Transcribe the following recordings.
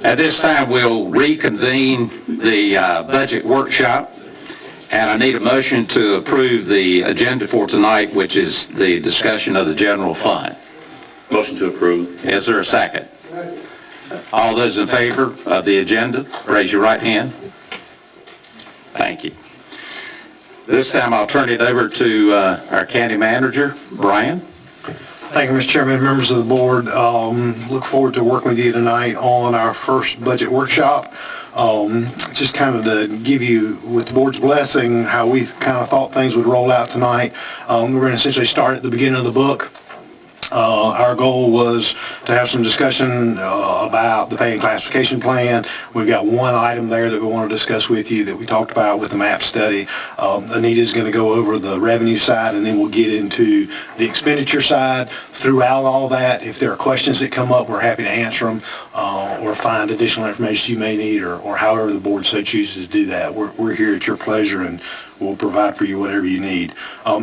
At this time, we'll reconvene the budget workshop, and I need a motion to approve the agenda for tonight, which is the discussion of the general fund. Motion to approve. Is there a second? All those in favor of the agenda, raise your right hand. Thank you. This time, I'll turn it over to our county manager, Brian. Thank you, Mr. Chairman, members of the board. Look forward to working with you tonight on our first budget workshop. Just kind of to give you, with the board's blessing, how we kind of thought things would roll out tonight. We're going to essentially start at the beginning of the book. Our goal was to have some discussion about the pay and classification plan. We've got one item there that we want to discuss with you that we talked about with the map study. Anita's going to go over the revenue side, and then we'll get into the expenditure side. Throughout all that, if there are questions that come up, we're happy to answer them or find additional information you may need, or however the board so chooses to do that. We're here at your pleasure, and we'll provide for you whatever you need.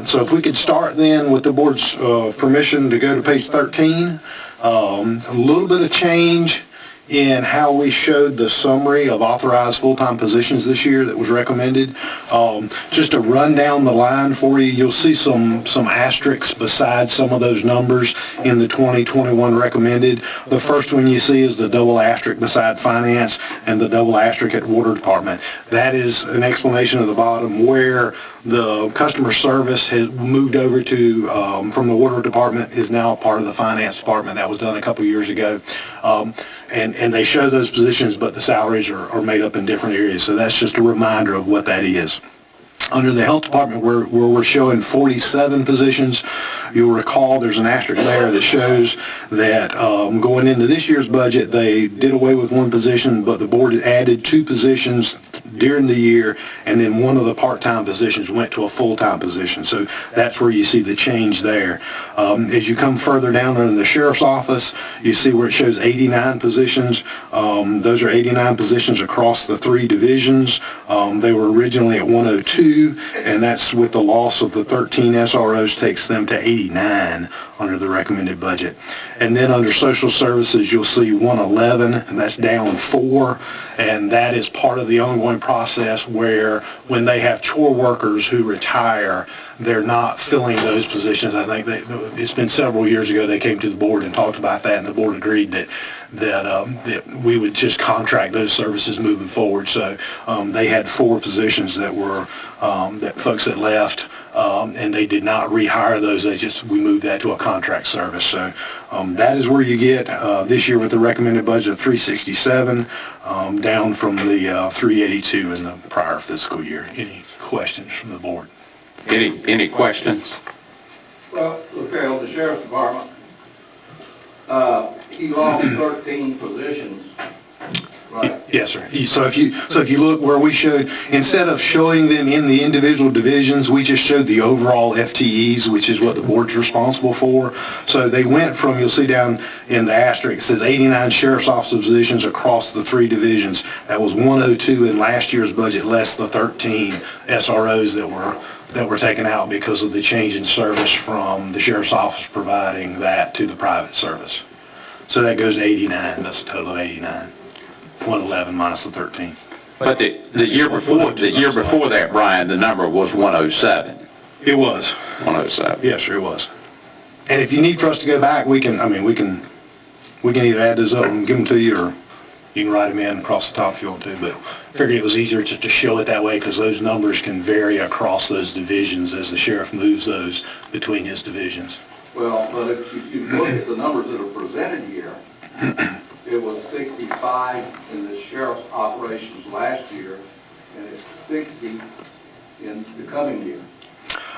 So if we could start then with the board's permission to go to page 13. A little bit of change in how we showed the summary of authorized full-time positions this year that was recommended. Just to run down the line for you, you'll see some asterisks beside some of those numbers in the 2021 recommended. The first one you see is the double asterisk beside finance and the double asterisk at water department. That is an explanation of the bottom where the customer service has moved over to, from the water department, is now part of the finance department. That was done a couple years ago. And they show those positions, but the salaries are made up in different areas. So that's just a reminder of what that is. Under the health department, where we're showing 47 positions, you'll recall there's an asterisk there that shows that going into this year's budget, they did away with one position, but the board added 2 positions during the year, and then one of the part-time positions went to a full-time position. So that's where you see the change there. As you come further down in the sheriff's office, you see where it shows 89 positions. Those are 89 positions across the 3 divisions. They were originally at 102, and that's with the loss of the 13 SROs takes them to 89 under the recommended budget. And then under social services, you'll see 111, and that's down 4, and that is part of the ongoing process where when they have chore workers who retire, they're not filling those positions. I think it's been several years ago they came to the board and talked about that, and the board agreed that we would just contract those services moving forward. So they had 4 positions that were that folks that left, and they did not rehire those. We moved that to a contract service. So that is where you get this year with the recommended budget of 367, down from the 382 in the prior fiscal year. Any questions from the board? Any questions? Well, okay, on the sheriff's department, he lost 13 positions, right? Yes, sir. So if you look where we showed, instead of showing them in the individual divisions, we just showed the overall FTEs, which is what the board's responsible for. So they went from, you'll see down in the asterisk, it says 89 sheriff's office positions across the 3 divisions. That was 102 in last year's budget, less the 13 SROs that were taken out because of the change in service from the sheriff's office providing that to the private service. So that goes to 89. That's a total of 89. 111 minus the 13. But the year before that, Brian, the number was 107. It was 107. Yes, sir, it was. And if you need for us to go back, we can either add those up and give them to you, or you can write them in across the top if you want to. But I figured it was easier just to show it that way because those numbers can vary across those divisions as the sheriff moves those between his divisions. Well, but if you look at the numbers that are presented here, it was 65 in the sheriff's operations last year, and it's 60 in the coming year.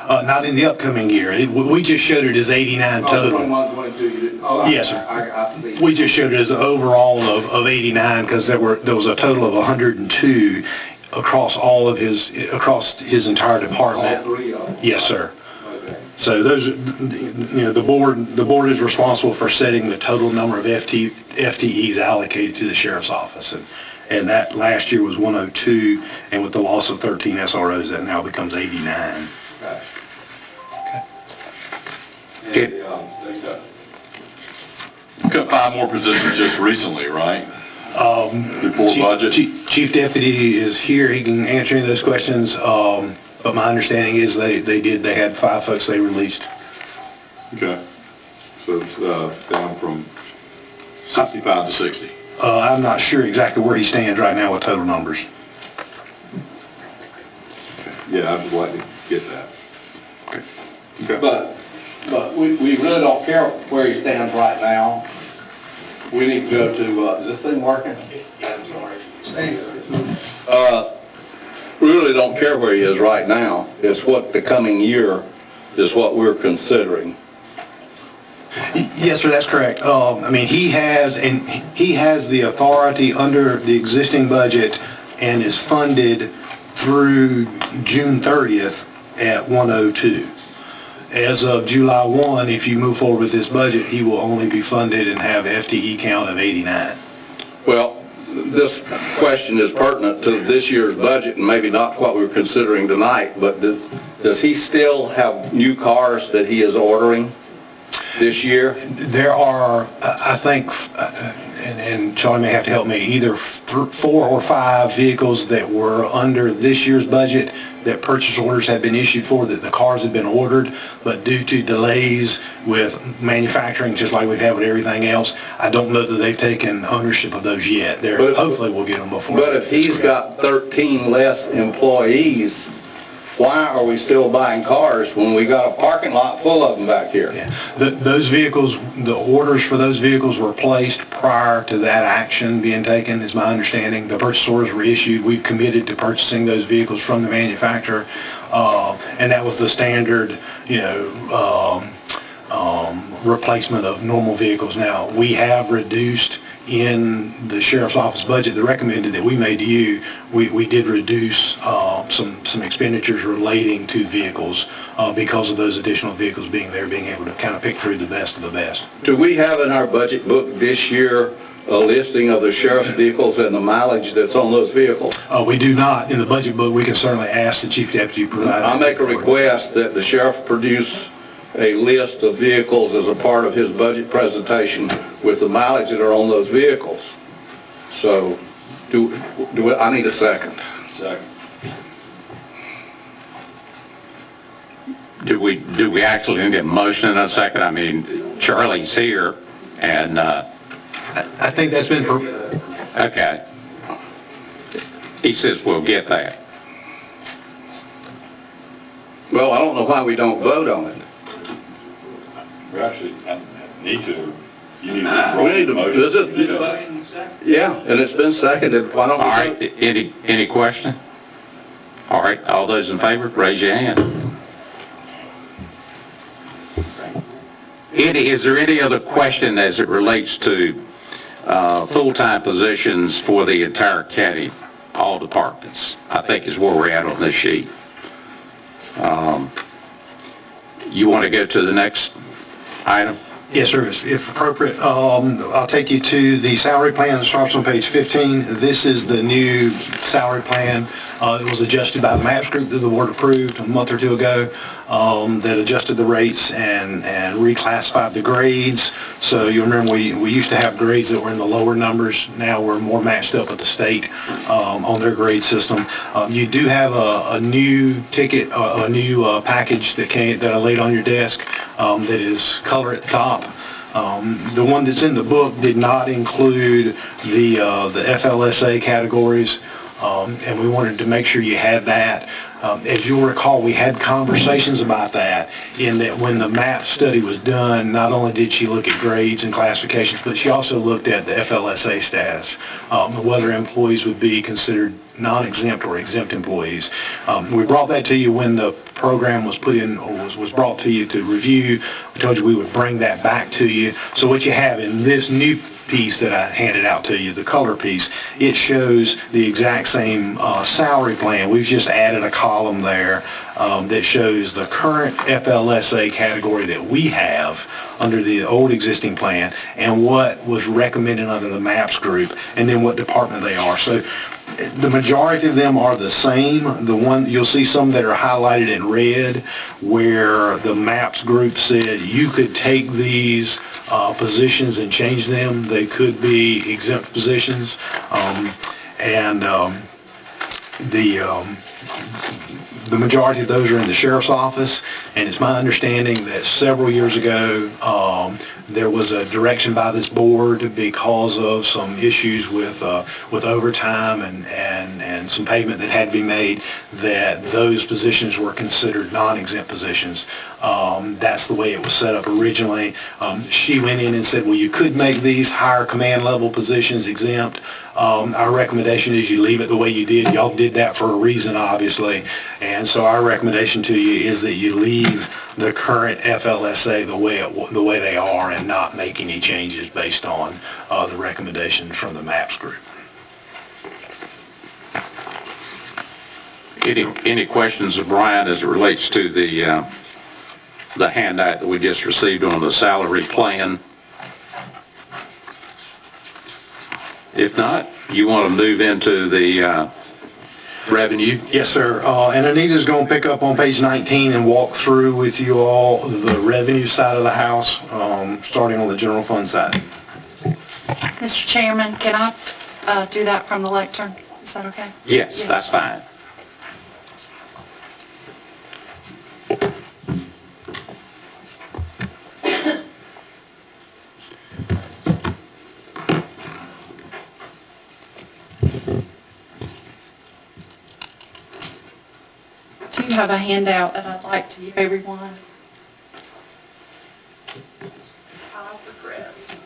Not in the upcoming year. We just showed it as 89 total. 21, 22, you did. Oh, Yes, sir. I see. We just showed it as an overall of 89 because there was a total of 102 across his entire department. All 3 of them. Yes, sir. Okay. So those, the board is responsible for setting the total number of FTEs allocated to the sheriff's office, and that last year was 102, and with the loss of 13 SROs, that now becomes 89. Okay. Okay. And, Cut 5 more positions just recently, right? Before budget? Chief Deputy is here, he can answer any of those questions, but my understanding is they had 5 folks they released. Okay. So it's down from 65 to 60. I'm not sure exactly where he stands right now with total numbers. Yeah, I'd like to get that. Okay. Okay. But we really don't care where he stands right now. We need to go to, is this thing working? Yeah, I'm sorry. We really don't care where he is right now. It's what the coming year is what we're considering. Yes, sir, that's correct. I mean, he has the authority under the existing budget and is funded through June 30th at 102. As of July 1, if you move forward with this budget, he will only be funded and have FTE count of 89. Well, this question is pertinent to this year's budget and maybe not what we're considering tonight, but does he still have new cars that he is ordering this year? There are, I think, and Charlie may have to help me, either 4 or 5 vehicles that were under this year's budget that purchase orders have been issued for, that the cars have been ordered, but due to delays with manufacturing, just like we have with everything else, I don't know that they've taken ownership of those yet. Hopefully we'll get them before. But if he's got 13 less employees, why are we still buying cars when we got a parking lot full of them back here? Yeah. Those vehicles, the orders for those vehicles were placed prior to that action being taken, is my understanding. The purchase orders were issued. We've committed to purchasing those vehicles from the manufacturer, and that was the standard, replacement of normal vehicles. Now, we have reduced in the sheriff's office budget, the recommended that we made to you, we did reduce some expenditures relating to vehicles because of those additional vehicles being there, being able to kind of pick through the best of the best. Do we have in our budget book this year a listing of the sheriff's vehicles and the mileage that's on those vehicles? We do not. In the budget book, we can certainly ask the chief deputy to provide. I make a request that the sheriff produce a list of vehicles as a part of his budget presentation with the mileage that are on those vehicles. So, I need a second. Second. Do we actually need a motion in a second? I mean, Charlie's here, and, I think that's been, okay. He says we'll get that. Well, I don't know why we don't vote on it. We actually need to, you need to roll We need the to, motion. is it? Yeah, and it's been seconded. Why don't All we right, vote? any question? All right, all those in favor, raise your hand. Is there any other question as it relates to full-time positions for the entire county, all departments? I think is where we're at on this sheet. You want to go to the next item? yes, sir, if appropriate. I'll take you to the salary plan that starts on page 15. This is the new salary plan. It was adjusted by the MAPS group that the board approved a month or two ago, that adjusted the rates and reclassified the grades. So you remember we used to have grades that were in the lower numbers. Now we're more matched up with the state on their grade system. You do have a new ticket, a new package that I laid on your desk that is color at the top. The one that's in the book did not include the FLSA categories, and we wanted to make sure you had that. As you'll recall, we had conversations about that, in that when the MAP study was done, not only did she look at grades and classifications, but she also looked at the FLSA status, whether employees would be considered non-exempt or exempt employees. We brought that to you when the program was put in, or was brought to you to review. We told you we would bring that back to you. So what you have in this new piece that I handed out to you, the color piece, it shows the exact same salary plan. We've just added a column there that shows the current FLSA category that we have under the old existing plan and what was recommended under the MAPS group, and then what department they are. So the majority of them are the same. The one, you'll see some that are highlighted in red where the MAPS group said you could take these positions and change them. They could be exempt positions. The majority of those are in the sheriff's office, and it's my understanding that several years ago, there was a direction by this board because of some issues with overtime and some payment that had to be made, that those positions were considered non-exempt positions. That's the way it was set up originally. She went in and said, well, you could make these higher command level positions exempt. Our recommendation is you leave it the way you did. Y'all did that for a reason, obviously. And so our recommendation to you is that you leave the current FLSA the way they are and not make any changes based on the recommendation from the MAPS group. Any questions of Brian as it relates to the handout that we just received on the salary plan? If not, you want to move into the revenue? Yes, sir. And Anita's going to pick up on page 19 and walk through with you all the revenue side of the house, starting on the general fund side. Mr. Chairman, can I do that from the lectern? Is that okay? Yes, that's fine. Do you have a handout that I'd like to give everyone? It's high for Chris.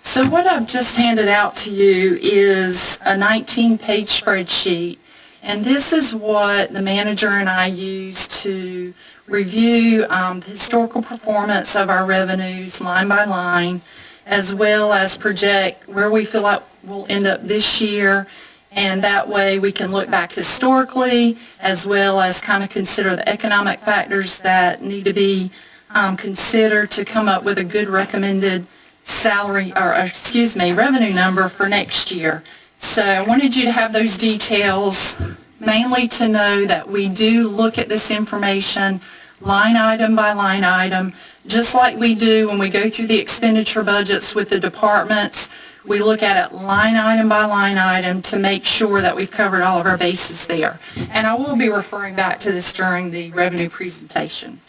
So what I've just handed out to you is a 19-page spreadsheet, and this is what the manager and I use to review the historical performance of our revenues line by line, as well as project where we feel like we'll end up this year, and that way we can look back historically, as well as kind of consider the economic factors that need to be considered to come up with a good recommended revenue number for next year. So I wanted you to have those details, mainly to know that we do look at this information line item by line item, just like we do when we go through the expenditure budgets with the departments. We look at it line item by line item to make sure that we've covered all of our bases there. And I will be referring back to this during the revenue presentation.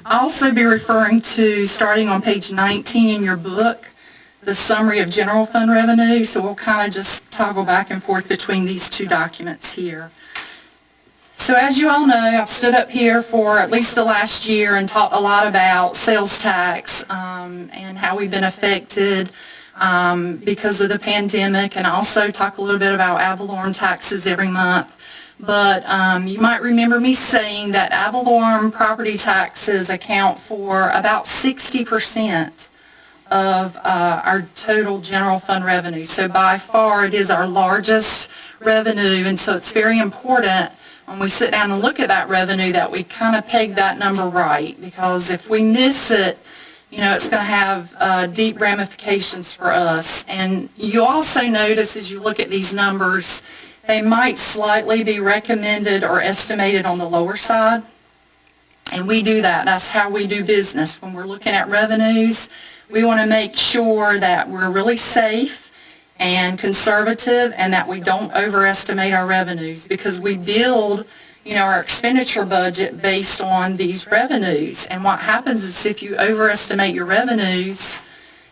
I'll also be referring to, starting on page 19 in your book, the summary of general fund revenue. So we'll kind of just toggle back and forth between these two documents here. So as you all know, I've stood up here for at least the last year and talked a lot about sales tax and how we've been affected because of the pandemic, and also talk a little bit about ad valorem taxes every month. But you might remember me saying that ad valorem property taxes account for about 60% of our total general fund revenue. So by far it is our largest revenue, and so it's very important when we sit down and look at that revenue that we kind of peg that number right, because if we miss it, you know, it's going to have deep ramifications for us. And you also notice as you look at these numbers, they might slightly be recommended or estimated on the lower side. And we do that. That's how we do business. When we're looking at revenues, we want to make sure that we're really safe and conservative and that we don't overestimate our revenues, because we build, you know, our expenditure budget based on these revenues. And what happens is if you overestimate your revenues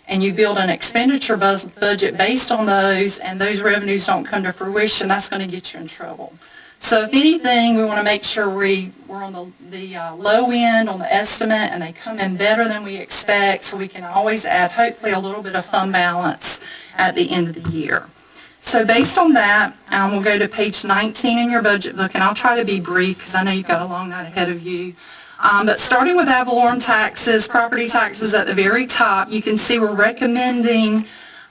and you build an expenditure budget based on those, and those revenues don't come to fruition, that's going to get you in trouble. So if anything, we want to make sure we're on the low end on the estimate, and they come in better than we expect, so we can always add hopefully a little bit of fund balance at the end of the year. So based on that, we'll go to page 19 in your budget book, and I'll try to be brief because I know you've got a long night ahead of you. But starting with ad valorem taxes, property taxes at the very top, you can see we're recommending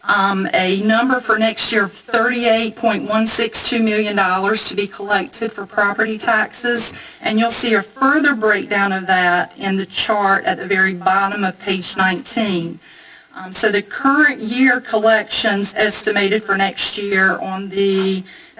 a number for next year of $38.162 million to be collected for property taxes, and you'll see a further breakdown of that in the chart at the very bottom of page 19. So the current year collections estimated for next year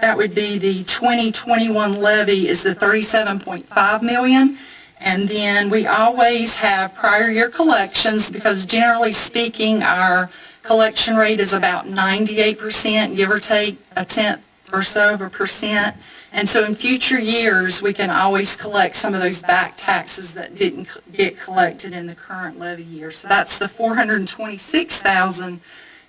that would be the 2021 levy is the $37.5 million. And then we always have prior year collections because generally speaking, our collection rate is about 98%, give or take a tenth or so of a percent. And so in future years, we can always collect some of those back taxes that didn't get collected in the current levy year. So that's the $426,000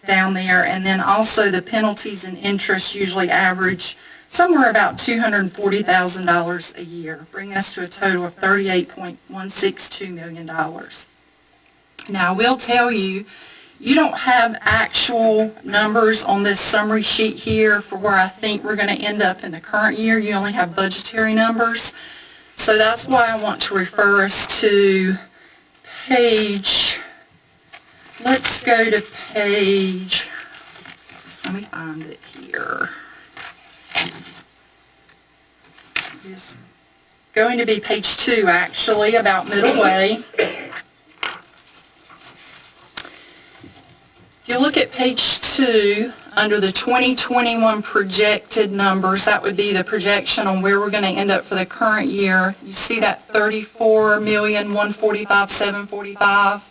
down there. And then also the penalties and interest usually average somewhere about $240,000 a year, bringing us to a total of $38.162 million. Now, I will tell you, you don't have actual numbers on this summary sheet here for where I think we're going to end up in the current year. You only have budgetary numbers. So that's why I want to refer us to page, let's go to page, let me find it here. It's going to be page 2, actually, about middle way. If you look at page 2, under the 2021 projected numbers, that would be the projection on where we're going to end up for the current year. You see that $34,145,745?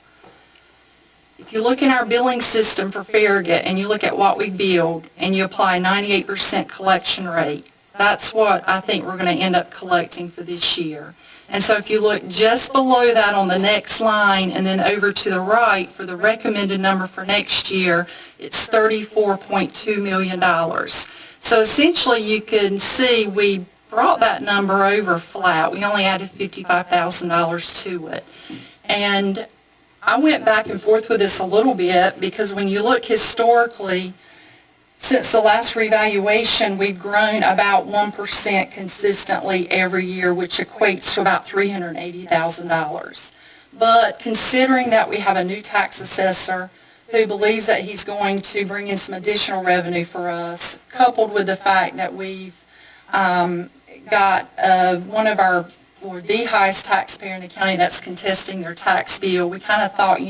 If you look in our billing system for Farragut and you look at what we billed and you apply a 98% collection rate, that's what I think we're going to end up collecting for this year. And so if you look just below that on the next line and then over to the right for the recommended number for next year, it's $34.2 million. So essentially you can see we brought that number over flat. We only added $55,000 to it. And I went back and forth with this a little bit because when you look historically, since the last revaluation, we've grown about 1% consistently every year, which equates to about $380,000. But considering that we have a new tax assessor who believes that he's going to bring in some additional revenue for us, coupled with the fact that we've got one of our, or the highest taxpayer in the county that's contesting their tax bill, we kind of thought,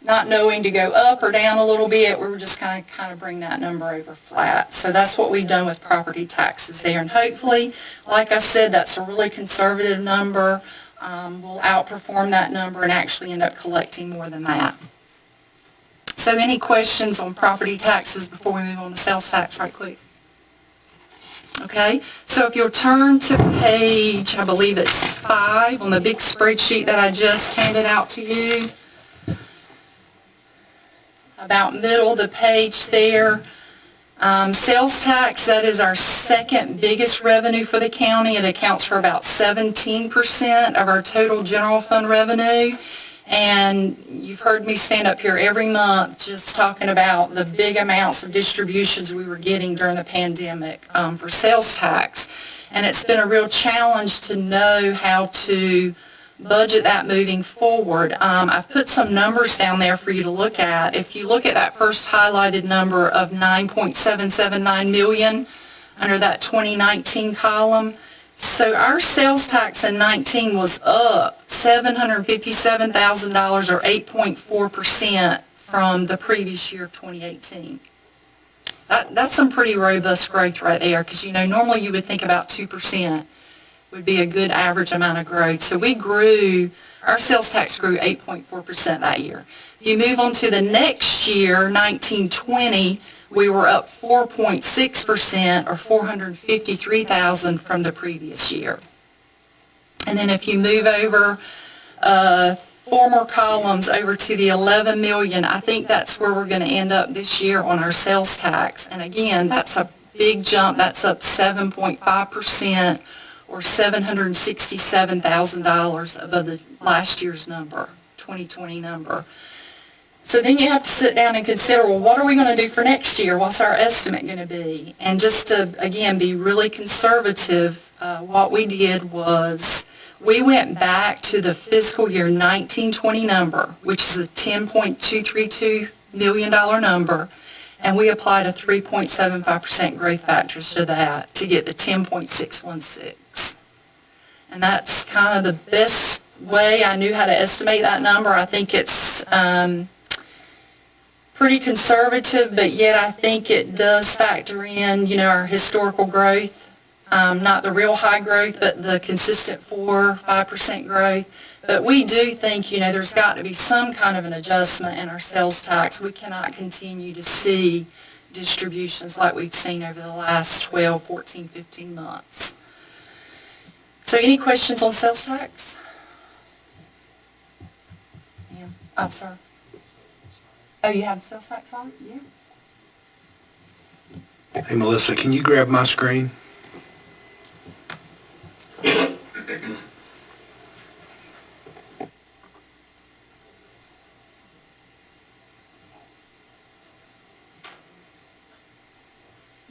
not knowing to go up or down a little bit, we were just kind of bring that number over flat. So that's what we've done with property taxes there. And hopefully, like I said, that's a really conservative number. We'll outperform that number and actually end up collecting more than that. So any questions on property taxes before we move on to sales tax right quick? Okay, so if you'll turn to page, I believe it's 5 on the big spreadsheet that I just handed out to you. About middle of the page there. Sales tax, that is our second biggest revenue for the county. It accounts for about 17% of our total general fund revenue. And you've heard me stand up here every month just talking about the big amounts of distributions we were getting during the pandemic for sales tax. And it's been a real challenge to know how to budget that moving forward. I've put some numbers down there for you to look at. If you look at that first highlighted number of $9.779 million under that 2019 column, so our sales tax in 19 was up $757,000 or 8.4% from the previous year of 2018. That's some pretty robust growth right there because, normally you would think about 2% would be a good average amount of growth. So our sales tax grew 8.4% that year. If you move on to the next year, 1920, we were up 4.6% or $453,000 from the previous year. And then if you move over 4 more columns over to the 11 million, I think that's where we're going to end up this year on our sales tax. And again, that's a big jump. That's up 7.5%. Or $767,000 above the last year's number, 2020 number. So then you have to sit down and consider, well, what are we going to do for next year? What's our estimate going to be? And just to, again, be really conservative, what we did was we went back to the fiscal year 1920 number, which is a $10.232 million number, and we applied a 3.75% growth factor to that to get the 10.616. And that's kind of the best way I knew how to estimate that number. I think it's pretty conservative, but yet I think it does factor in, our historical growth. Not the real high growth, but the consistent 4-5% growth. But we do think, there's got to be some kind of an adjustment in our sales tax. We cannot continue to see distributions like we've seen over the last 12, 14, 15 months. So any questions on sales tax? Yeah. I'm sorry. Oh, you have sales tax on? Yeah. Hey, Melissa, can you grab my screen?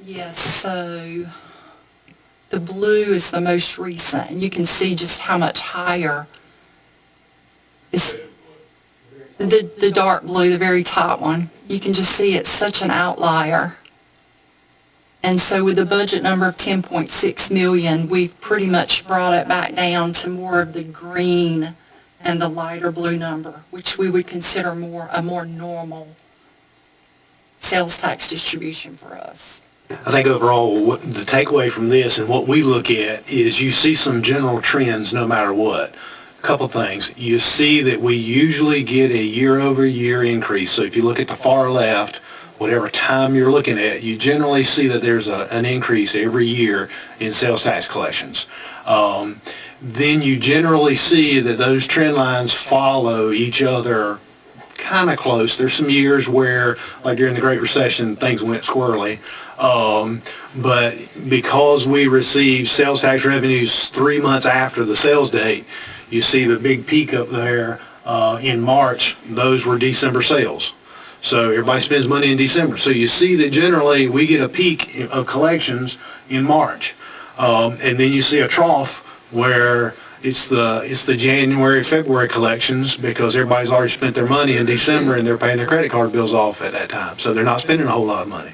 Yes, so the blue is the most recent, and you can see just how much higher is the dark blue, the very top one. You can just see it's such an outlier. And so with the budget number of 10.6 million, we've pretty much brought it back down to more of the green and the lighter blue number, which we would consider a more normal sales tax distribution for us. I think overall, the takeaway from this and what we look at is you see some general trends no matter what. A couple things. You see that we usually get a year-over-year increase. So if you look at the far left, whatever time you're looking at, you generally see that there's an increase every year in sales tax collections. Then you generally see that those trend lines follow each other kind of close. There's some years where, like during the Great Recession, things went squirrely. But because we receive sales tax revenues 3 months after the sales date, you see the big peak up there in March. Those were December sales. So everybody spends money in December. So you see that generally we get a peak of collections in March. And then you see a trough where it's the January, February collections because everybody's already spent their money in December and they're paying their credit card bills off at that time. So they're not spending a whole lot of money.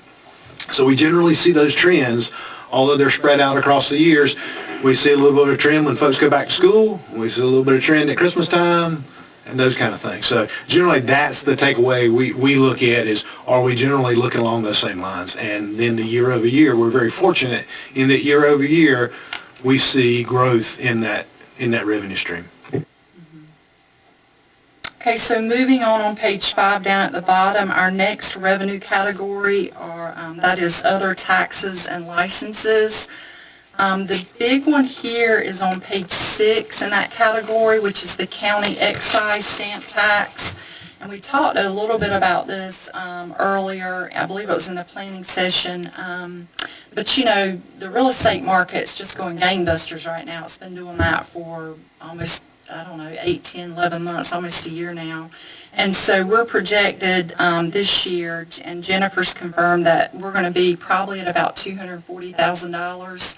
So we generally see those trends, although they're spread out across the years. We see a little bit of a trend when folks go back to school. We see a little bit of trend at Christmas time and those kind of things. So generally that's the takeaway we look at is, are we generally looking along those same lines? And then the year over year, we're very fortunate in that year over year we see growth in that revenue stream. Okay, so moving on page 5 down at the bottom, our next revenue category that is other taxes and licenses. The big one here is on page 6 in that category, which is the county excise stamp tax. And we talked a little bit about this earlier. I believe it was in the planning session. But the real estate market's just going gangbusters right now. It's been doing that for almost, 8, 10, 11 months, almost a year now. And so we're projected this year, and Jennifer's confirmed that we're going to be probably at about $240,000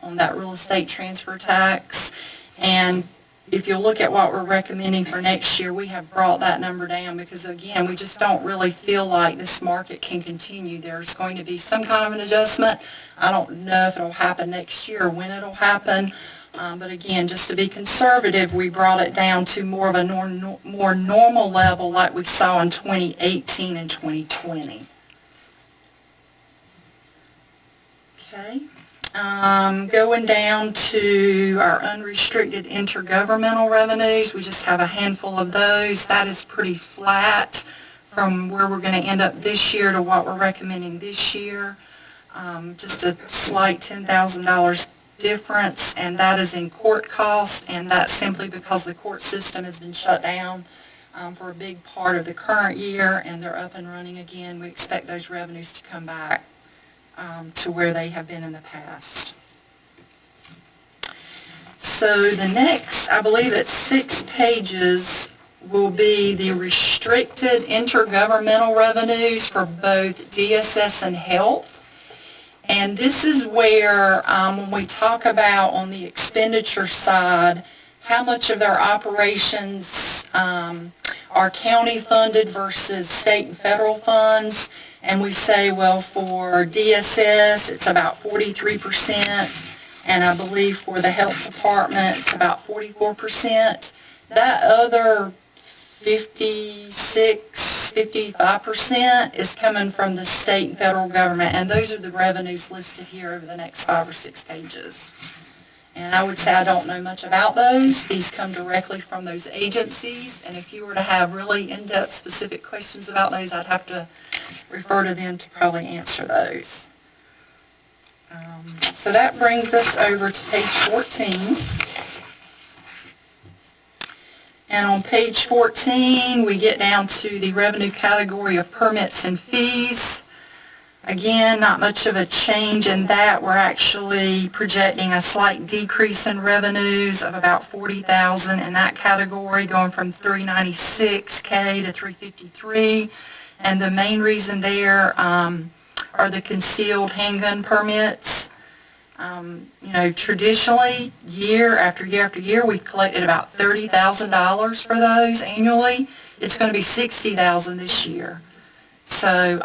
on that real estate transfer tax. And if you look at what we're recommending for next year, we have brought that number down because, again, we just don't really feel like this market can continue. There's going to be some kind of an adjustment. I don't know if it'll happen next year or when it'll happen. But again, just to be conservative, we brought it down to more of a more normal level like we saw in 2018 and 2020. Okay. Going down to our unrestricted intergovernmental revenues, we just have a handful of those. That is pretty flat from where we're going to end up this year to what we're recommending this year. Just a slight $10,000 difference, and that is in court costs, and that's simply because the court system has been shut down for a big part of the current year, and they're up and running again. We expect those revenues to come back to where they have been in the past. So the next, I believe it's 6 pages, will be the restricted intergovernmental revenues for both DSS and HELP. And this is where, when we talk about on the expenditure side, how much of their operations are county funded versus state and federal funds. And we say, well, for DSS, it's about 43%, and I believe for the health department, it's about 44%. That other 55% is coming from the state and federal government, and those are the revenues listed here over the next 5 or 6 pages. And I would say I don't know much about those. These come directly from those agencies, and if you were to have really in-depth specific questions about those, I'd have to refer to them to probably answer those. So that brings us over to page 14. And on page 14, we get down to the revenue category of permits and fees. Again, not much of a change in that. We're actually projecting a slight decrease in revenues of about $40,000 in that category, going from $396K to $353. And the main reason there are the concealed handgun permits. Traditionally, year after year after year, we've collected about $30,000 for those annually. It's going to be $60,000 this year. So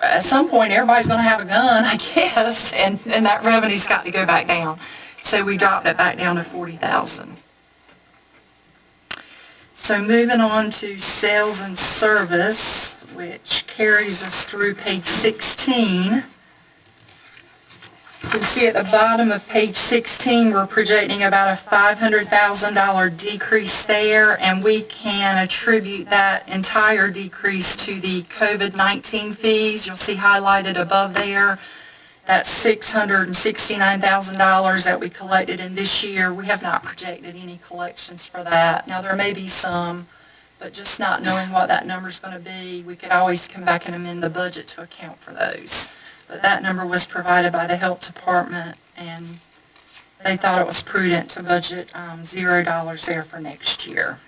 at some point, everybody's going to have a gun, I guess, and that revenue's got to go back down. So we dropped it back down to $40,000. So moving on to sales and service, which carries us through page 16. You can see at the bottom of page 16, we're projecting about a $500,000 decrease there, and we can attribute that entire decrease to the COVID-19 fees. You'll see highlighted above there, that's $669,000 that we collected in this year. We have not projected any collections for that. Now, there may be some, but just not knowing what that number's going to be, we could always come back and amend the budget to account for those. But that number was provided by the health department, and they thought it was prudent to budget $0 there for next year.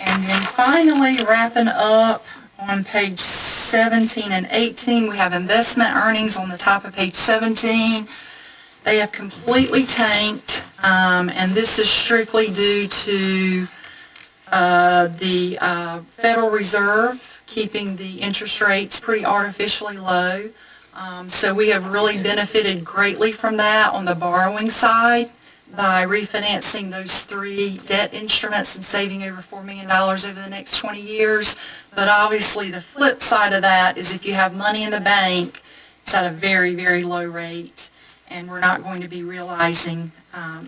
And then finally, wrapping up on page 17 and 18, we have investment earnings on the top of page 17. They have completely tanked, and this is strictly due to the Federal Reserve keeping the interest rates pretty artificially low. So we have really benefited greatly from that on the borrowing side by refinancing those 3 debt instruments and saving over $4 million over the next 20 years. But obviously the flip side of that is if you have money in the bank, it's at a very, very low rate, and we're not going to be realizing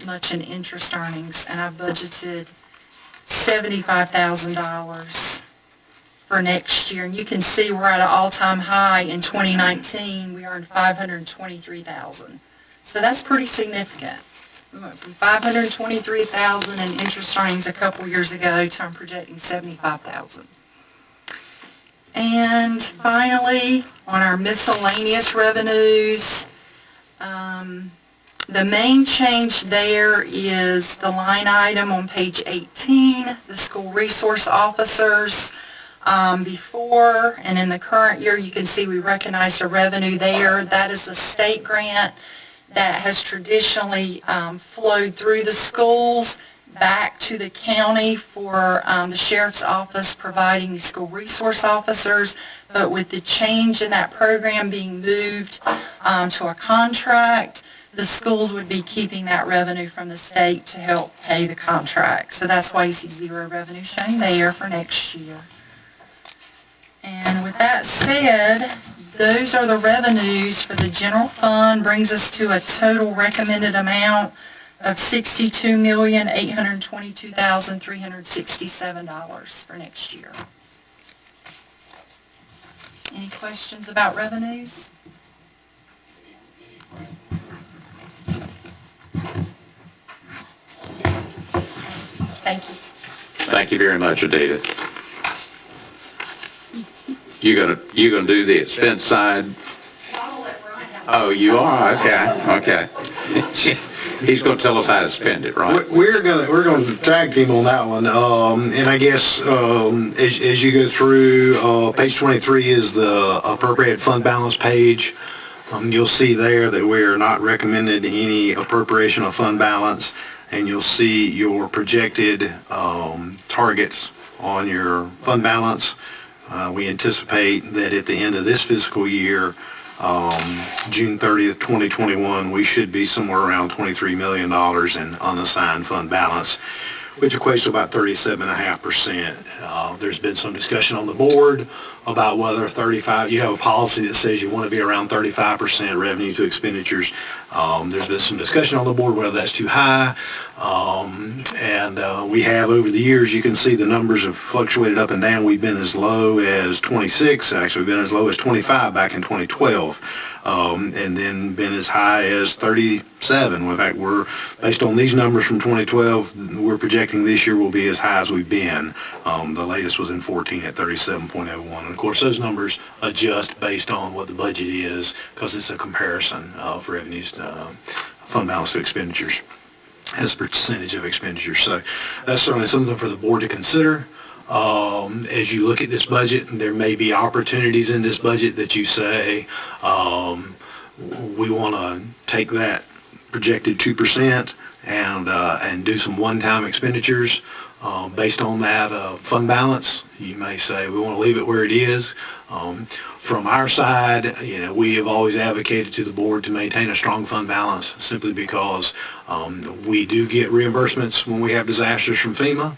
much in interest earnings. And I've budgeted $75,000 for next year, and you can see we're at an all-time high in 2019. We earned $523,000, so that's pretty significant. We went from $523,000 in interest earnings a couple years ago to I'm projecting $75,000. And finally, on our miscellaneous revenues, the main change there is the line item on page 18, the school resource officers. Before and in the current year, you can see we recognized a revenue there. That is a state grant that has traditionally flowed through the schools back to the county for the sheriff's office providing the school resource officers. But with the change in that program being moved to a contract, the schools would be keeping that revenue from the state to help pay the contract. So that's why you see zero revenue showing there for next year. And with that said, those are the revenues for the general fund. Brings us to a total recommended amount of $62,822,367 for next year. Any questions about revenues? Thank you. Thank you very much, Adita. You gonna do the expense side? Oh, you are? Okay. He's gonna tell us how to spend it, right? We're gonna tag team on that one. And I guess as you go through, page 23 is the appropriate fund balance page. You'll see there that we are not recommending any appropriation of fund balance, and you'll see your projected targets on your fund balance. We anticipate that at the end of this fiscal year, June 30th, 2021, we should be somewhere around $23 million in unassigned fund balance, which equates to about 37.5%. There's been some discussion on the board about whether you have a policy that says you want to be around 35% revenue to expenditures. There's been some discussion on the board whether that's too high. We have over the years, you can see the numbers have fluctuated up and down. We've been as low as 26, actually we've been as low as 25 back in 2012. And then been as high as 37. In fact, based on these numbers from 2012, we're projecting this year will be as high as we've been. The latest was in 14 at 37.01. And of course, those numbers adjust based on what the budget is because it's a comparison of revenues to fund balance to expenditures as a percentage of expenditures. So that's certainly something for the board to consider. As you look at this budget, there may be opportunities in this budget that you say, we want to take that projected 2% and do some one-time expenditures based on that fund balance. You may say, we want to leave it where it is. From our side, we have always advocated to the board to maintain a strong fund balance simply because we do get reimbursements when we have disasters from FEMA.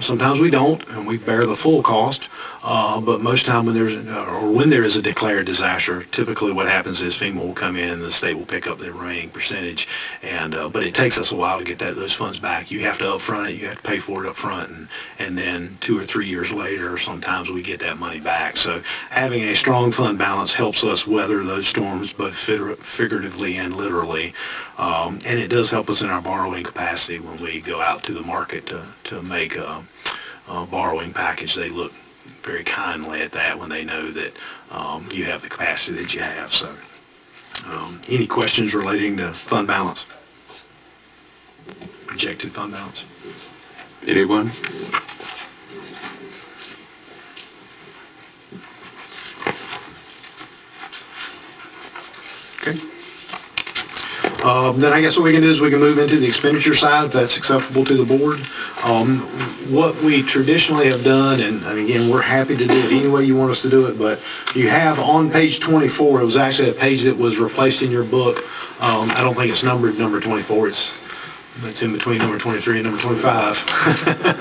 Sometimes we don't, and we bear the full cost. But most time when there is a declared disaster, typically what happens is FEMA will come in and the state will pick up the remaining percentage. But it takes us a while to get those funds back. You have to upfront it, you have to pay for it up front, and then 2 or 3 years later, sometimes we get that money back. So having a strong fund balance helps us weather those storms both figuratively and literally. And it does help us in our borrowing capacity when we go out to the market to make a borrowing package. They look very kindly at that when they know that you have the capacity that you have. So any questions relating to fund balance? Projected fund balance? Anyone? Okay. Then I guess what we can do is we can move into the expenditure side, if that's acceptable to the board. What we traditionally have done, and again, we're happy to do it any way you want us to do it, but you have on page 24, it was actually a page that was replaced in your book. I don't think it's numbered number 24. It's in between number 23 and number 25.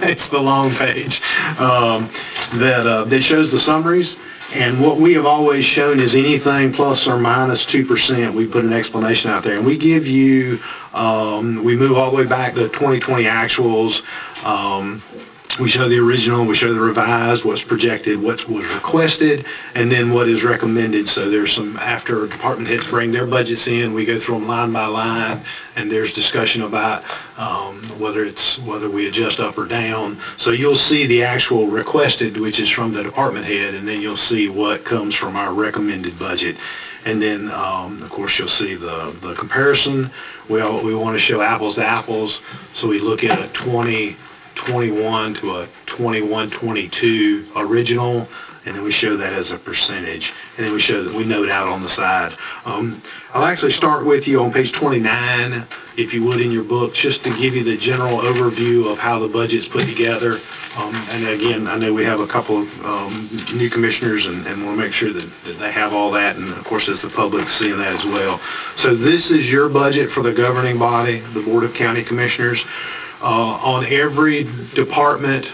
It's the long page that shows the summaries. And what we have always shown is anything plus or minus 2%. We put an explanation out there, and we give you, we move all the way back to 2020 actuals. We show the original, we show the revised, what's projected, what was requested, and then what is recommended. So there's some, after department heads bring their budgets in, we go through them line by line, and there's discussion about whether we adjust up or down. So you'll see the actual requested, which is from the department head, and then you'll see what comes from our recommended budget. And then, of course, you'll see the comparison. We want to show apples to apples, so we look at a 2021 to a 21-22 original, and then we show that as a percentage, and then we show that we note out on the side. I'll actually start with you on page 29, if you would, in your book, just to give you the general overview of how the budget's put together. And again, I know we have a couple of new commissioners and want to make sure that they have all that, and of course as the public seeing that as well. So this is your budget for the governing body, the Board of County Commissioners. On every department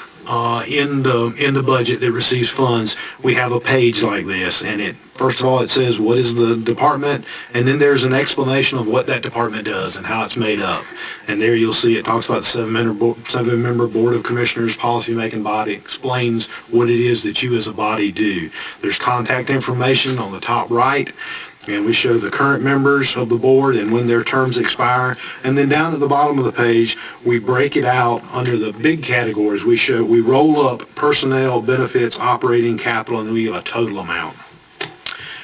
in the budget that receives funds, we have a page like this, and first of all it says what is the department, and then there's an explanation of what that department does and how it's made up. And there you'll see it talks about the seven-member Board of Commissioners policy-making body, explains what it is that you as a body do. There's contact information on the top right, and we show the current members of the board and when their terms expire. And then down at the bottom of the page, we break it out under the big categories. We roll up personnel, benefits, operating, capital, and we have a total amount.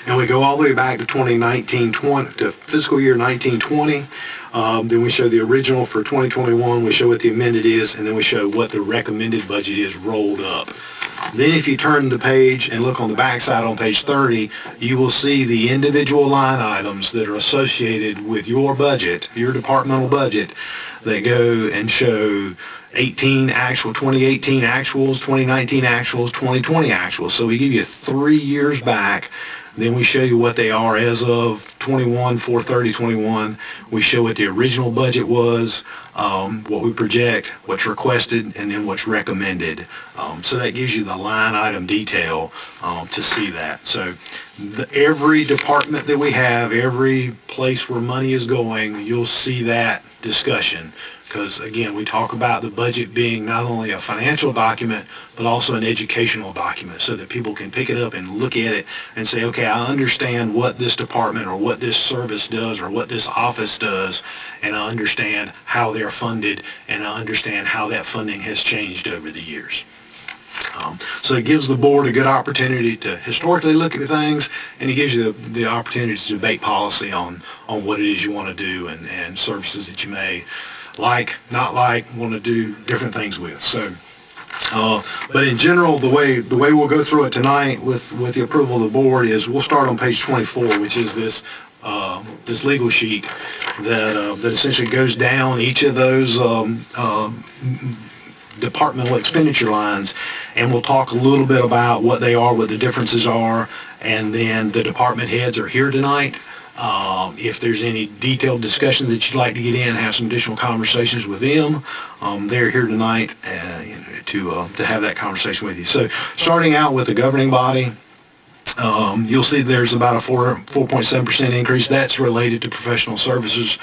And we go all the way back to 2019-20 to fiscal year 19-20. Then we show the original for 2021. We show what the amended is, and then we show what the recommended budget is rolled up. Then if you turn the page and look on the back side on page 30, you will see the individual line items that are associated with your budget, your departmental budget, that go and show 2018 actuals, 2019 actuals, 2020 actuals. So we give you 3 years back. Then we show you what they are as of 4/30/21. We show what the original budget was, what we project, what's requested, and then what's recommended. So that gives you the line item detail to see that. So every department that we have, every place where money is going, you'll see that discussion. Because, again, we talk about the budget being not only a financial document, but also an educational document so that people can pick it up and look at it and say, okay, I understand what this department or what this service does or what this office does, and I understand how they're funded, and I understand how that funding has changed over the years. So it gives the board a good opportunity to historically look at things, and it gives you the opportunity to debate policy on what it is you want to do and services that you may like, not like, want to do different things with. So, but in general, the way we'll go through it tonight with the approval of the board is we'll start on page 24, which is this legal sheet that essentially goes down each of those departmental expenditure lines, and we'll talk a little bit about what they are, what the differences are, and then the department heads are here tonight. If there's any detailed discussion that you'd like to get in, have some additional conversations with them, they're here tonight to have that conversation with you. So starting out with the governing body, you'll see there's about a 4.7% increase. That's related to professional services.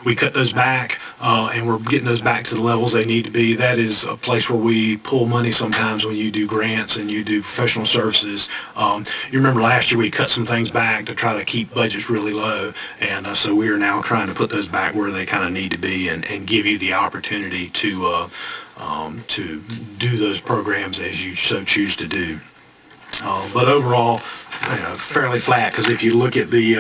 We cut those back, and we're getting those back to the levels they need to be. That is a place where we pull money sometimes when you do grants and you do professional services. You remember last year we cut some things back to try to keep budgets really low, and so we are now trying to put those back where they kind of need to be and give you the opportunity to do those programs as you so choose to do. But overall, fairly flat, because if you look at the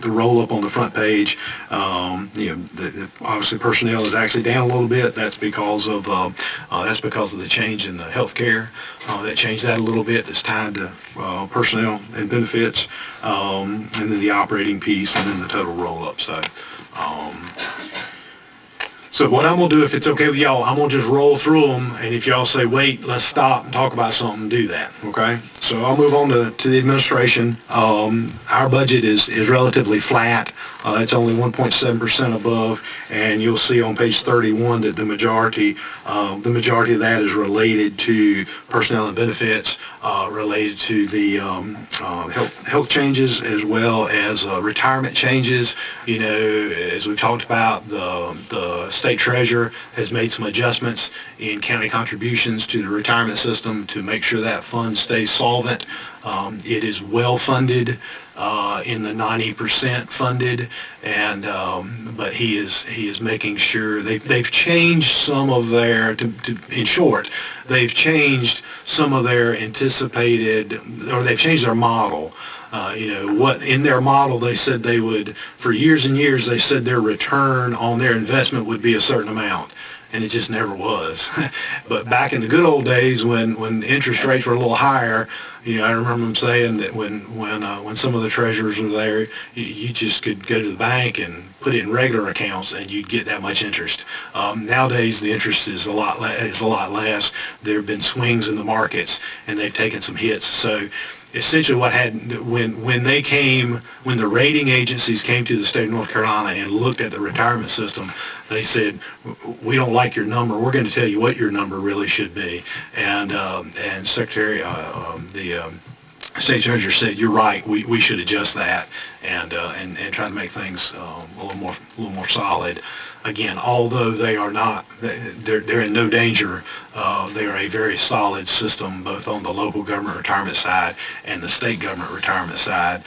roll up on the front page, obviously personnel is actually down a little bit. That's because of the change in the health care. That changed that a little bit. That's tied to personnel and benefits, and then the operating piece, and then the total roll up. So what I'm going to do, if it's okay with y'all, I'm going to just roll through them, and if y'all say, wait, let's stop and talk about something, do that, okay? So I'll move on to the administration. Our budget is relatively flat. It's only 1.7% above, and you'll see on page 31 that the majority of that is related to personnel and benefits, related to the health changes, as well as retirement changes. As we've talked about, the state treasurer has made some adjustments in county contributions to the retirement system to make sure that fund stays solvent. It is well funded, in the 90% funded, and but he is making sure they've changed some of their in short, they've changed some of their anticipated, or they've changed their model. What in their model they said they would, for years and years, they said their return on their investment would be a certain amount, and it just never was. But back in the good old days when interest rates were a little higher, I remember them saying that when some of the treasurers were there, you just could go to the bank and put it in regular accounts and you'd get that much interest. Nowadays the interest is a lot less. There have been swings in the markets and they've taken some hits. So essentially when the rating agencies came to the state of North Carolina and looked at the retirement system, they said, we don't like your number. We're going to tell you what your number really should be. And Secretary, the state treasurer said, you're right. We should adjust that and try to make things a little more solid. Again, although they are not, they're in no danger. They are a very solid system, both on the local government retirement side and the state government retirement side.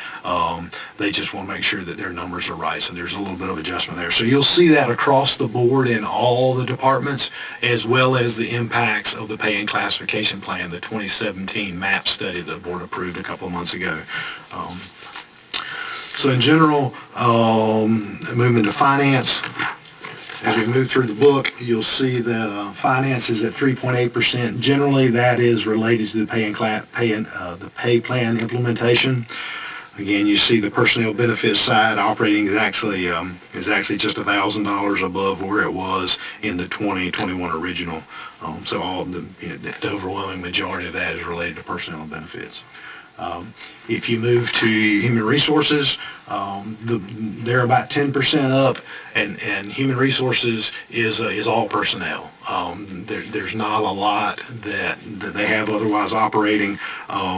They just want to make sure that their numbers are right, so there's a little bit of adjustment there. So you'll see that across the board in all the departments, as well as the impacts of the pay and classification plan, the 2017 MAP study that the board approved a couple of months ago. So in general, moving to finance. As we move through the book, you'll see that finance is at 3.8%. Generally, that is related to the pay plan implementation. Again, you see the personnel benefits side operating is actually just $1,000 above where it was in the 2021 original. So all the overwhelming majority of that is related to personnel and benefits. If you move to human resources, they're about 10% up, and human resources is all personnel. There's not a lot that they have otherwise operating.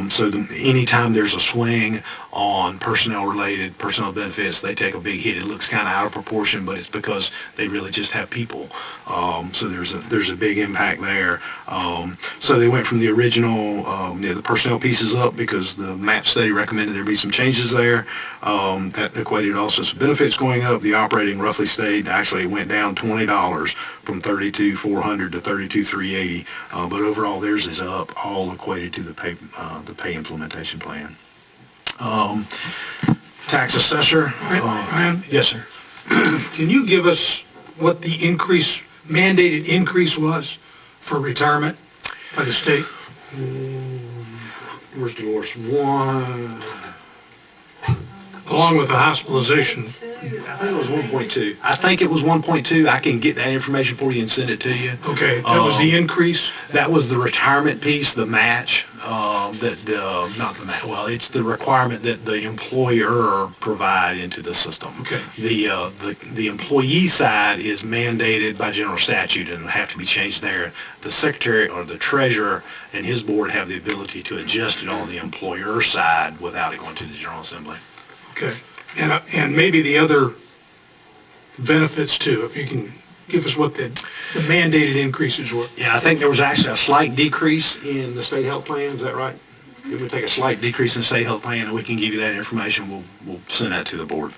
So anytime there's a swing on personnel-related personnel benefits, they take a big hit. It looks kind of out of proportion, but it's because they really just have people. So there's a big impact there. So they went from the original, the personnel pieces up because the MAP study recommended there be some changes there. That equated also some benefits going up. The operating roughly stayed, actually it went down $20 from $32,400 to $32,380. But overall theirs is up, all equated to the pay implementation plan. Tax assessor. Ryan? Yes, sir. Can you give us what the mandated increase was for retirement by the state? Where's Dolores? One. Along with the hospitalization. I think it was 1.2. I think it was 1.2. I can get that information for you and send it to you. Okay, that was the increase? That was the retirement piece, the match, not the match, well, it's the requirement that the employer provide into the system. Okay. The employee side is mandated by general statute and will have to be changed there. The secretary or the treasurer and his board have the ability to adjust it on the employer side without it going to the General Assembly. Okay, and maybe the other benefits too, if you can give us what the mandated increases were. Yeah, I think there was actually a slight decrease in the state health plan, is that right? Did we take a slight decrease in the state health plan, and we can give you that information, we'll send that to the board.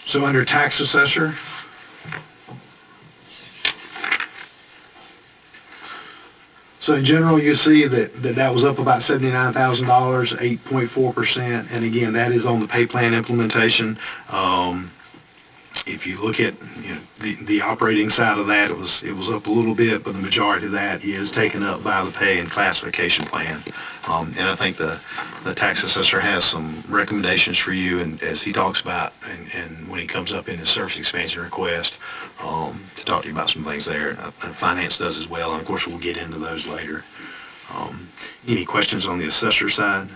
So under tax assessor, so in general, you see that was up about $79,000, 8.4%, and again, that is on the pay plan implementation. If you look at the operating side of that, it was up a little bit, but the majority of that is taken up by the pay and classification plan. And I think the tax assessor has some recommendations for you, and as he talks about, and when he comes up in his service expansion request, to talk to you about some things there. Finance does as well, and of course we'll get into those later. Any questions on the assessor side?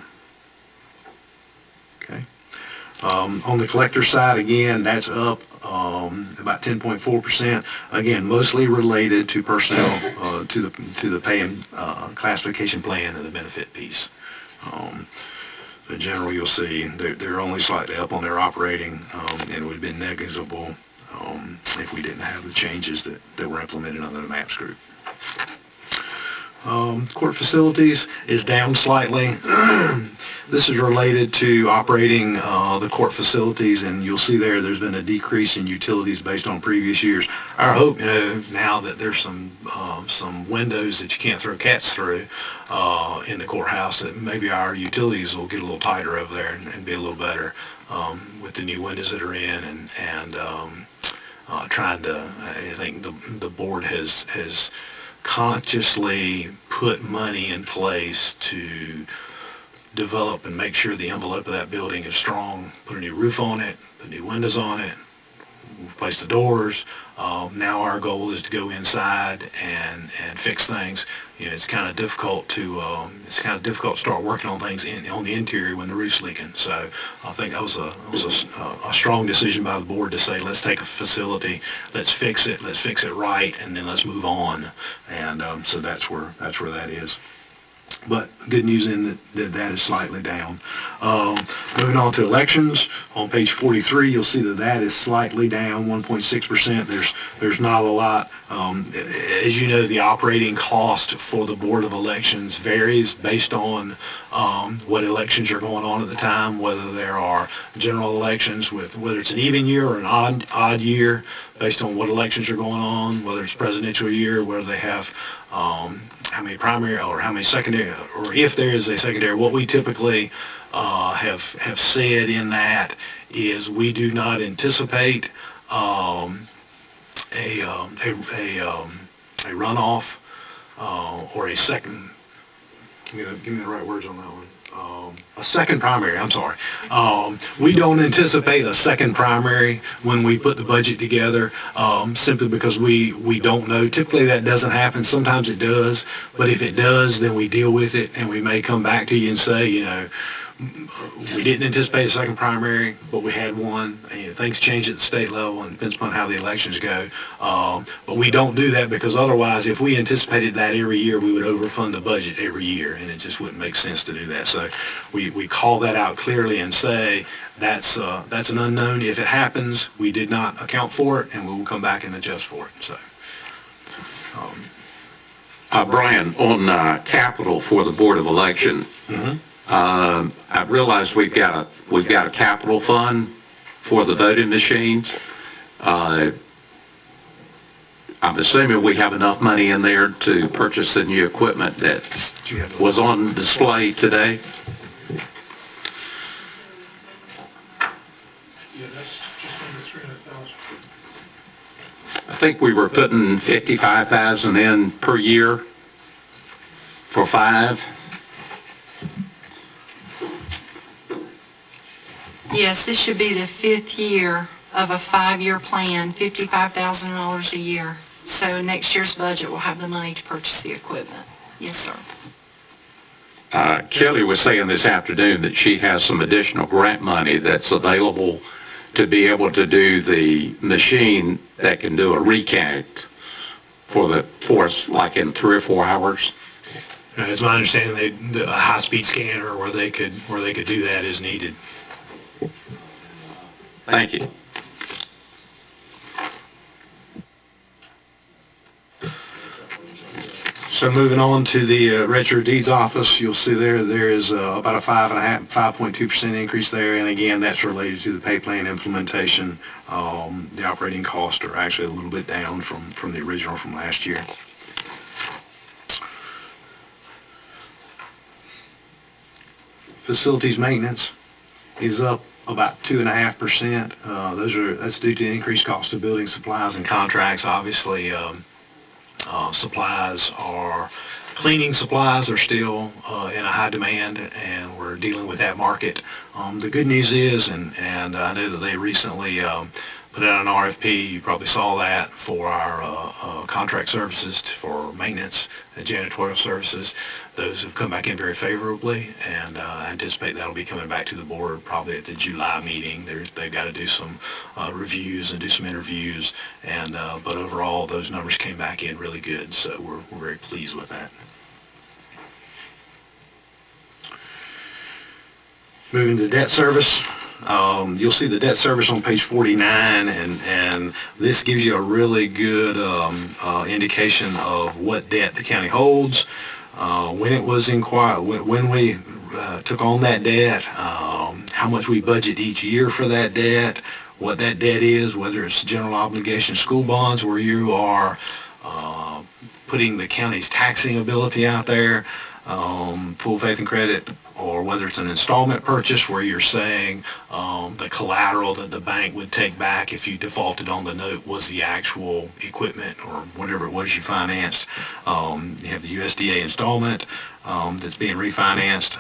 Okay. On the collector side, again, that's up about 10.4%. Again, mostly related to personnel, to the pay and classification plan and the benefit piece. In general, you'll see they're only slightly up on their operating, and it would have been negligible if we didn't have the changes that were implemented under the MAPS group. Court facilities is down slightly. This is related to operating the court facilities, and you'll see there's been a decrease in utilities based on previous years. Our hope, now that there's some windows that you can't throw cats through in the courthouse, that maybe our utilities will get a little tighter over there and be a little better with the new windows that are in, and trying to, I think the board has consciously put money in place to develop and make sure the envelope of that building is strong, put a new roof on it, put new windows on it, replace the doors. Now our goal is to go inside and fix things. It's kind of difficult to start working on things on the interior when the roof's leaking. So I think that was a strong decision by the board to say, let's take a facility, let's fix it right, and then let's move on. And so that's where that is. But good news in that is slightly down. Moving on to elections, on page 43, you'll see that is slightly down, 1.6%. There's not a lot. As you know, the operating cost for the Board of Elections varies based on what elections are going on at the time, whether there are general elections, whether it's an even year or an odd year, based on what elections are going on, whether it's presidential year, whether they have how many primary or how many secondary, or if there is a secondary. What we typically have said in that is we do not anticipate a runoff, or a second, give me the right words on that one. A second primary, I'm sorry. We don't anticipate a second primary when we put the budget together, simply because we don't know. Typically that doesn't happen. Sometimes it does, but if it does, then we deal with it, and we may come back to you and say, we didn't anticipate a second primary, but we had one. Things change at the state level, and it depends upon how the elections go. But we don't do that, because otherwise, if we anticipated that every year, we would overfund the budget every year, and it just wouldn't make sense to do that. So we call that out clearly and say that's an unknown. If it happens, we did not account for it, and we will come back and adjust for it. So. Brian, on capital for the Board of Election, I realize we've got a capital fund for the voting machines. I'm assuming we have enough money in there to purchase the new equipment that was on display today. Yeah, that's just under 300,000. I think we were putting 55,000 in per year for 5. Yes, this should be the 5th year of a 5-year plan, $55,000 a year. So next year's budget will have the money to purchase the equipment. Yes, sir. Kelly was saying this afternoon that she has some additional grant money that's available to be able to do the machine that can do a recount for us like in 3 or 4 hours. It's my understanding a high-speed scanner where they could do that is needed. Thank you. So moving on to the Register of Deeds office, you'll see there is about a 5.2% increase there, and again, that's related to the pay plan implementation. The operating costs are actually a little bit down from the original from last year. Facilities maintenance is up about 2.5%. That's due to increased cost of building supplies and contracts. Obviously, cleaning supplies are still in a high demand, and we're dealing with that market. The good news is, and I know that they recently put out an RFP, you probably saw that, for our contract services for maintenance and janitorial services. Those have come back in very favorably, and I anticipate that'll be coming back to the board probably at the July meeting. They've got to do some reviews and do some interviews, and but overall those numbers came back in really good, so we're very pleased with that. Moving to debt service. You'll see the debt service on page 49, and this gives you a really good indication of what debt the county holds, when it was when we took on that debt, how much we budget each year for that debt, what that debt is, whether it's general obligation school bonds where you are putting the county's taxing ability out there, full faith and credit, or whether it's an installment purchase where you're saying the collateral that the bank would take back if you defaulted on the note was the actual equipment or whatever it was you financed. You have the USDA installment that's being refinanced,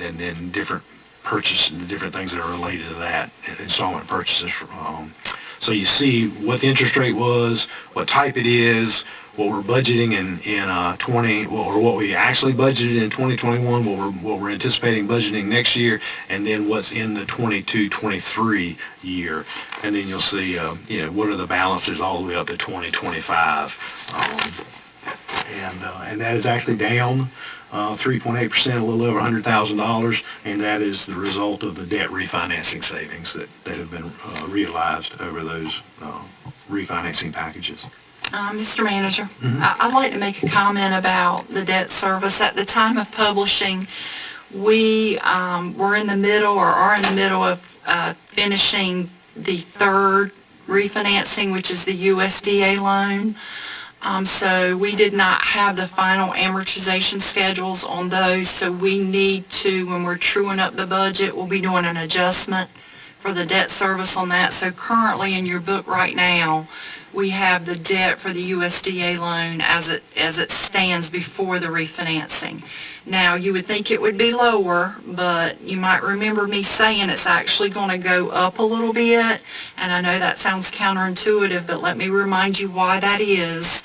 and then different purchases and different things that are related to that, installment purchases. So you see what the interest rate was, what type it is, what we're budgeting in 20, or what we actually budgeted in 2021, what we're anticipating budgeting next year, and then what's in the 22-23 year. And then you'll see, what are the balances all the way up to 2025. And that is actually down 3.8%, a little over $100,000, and that is the result of the debt refinancing savings that have been realized over those refinancing packages. Mr. Manager, I'd like to make a comment about the debt service. At the time of publishing, we were in the middle, or are in the middle of finishing the third refinancing, which is the USDA loan. So we did not have the final amortization schedules on those, so we need to, when we're truing up the budget, we'll be doing an adjustment for the debt service on that. So currently in your book right now, we have the debt for the USDA loan as it stands before the refinancing. Now, you would think it would be lower, but you might remember me saying it's actually going to go up a little bit, and I know that sounds counterintuitive, but let me remind you why that is.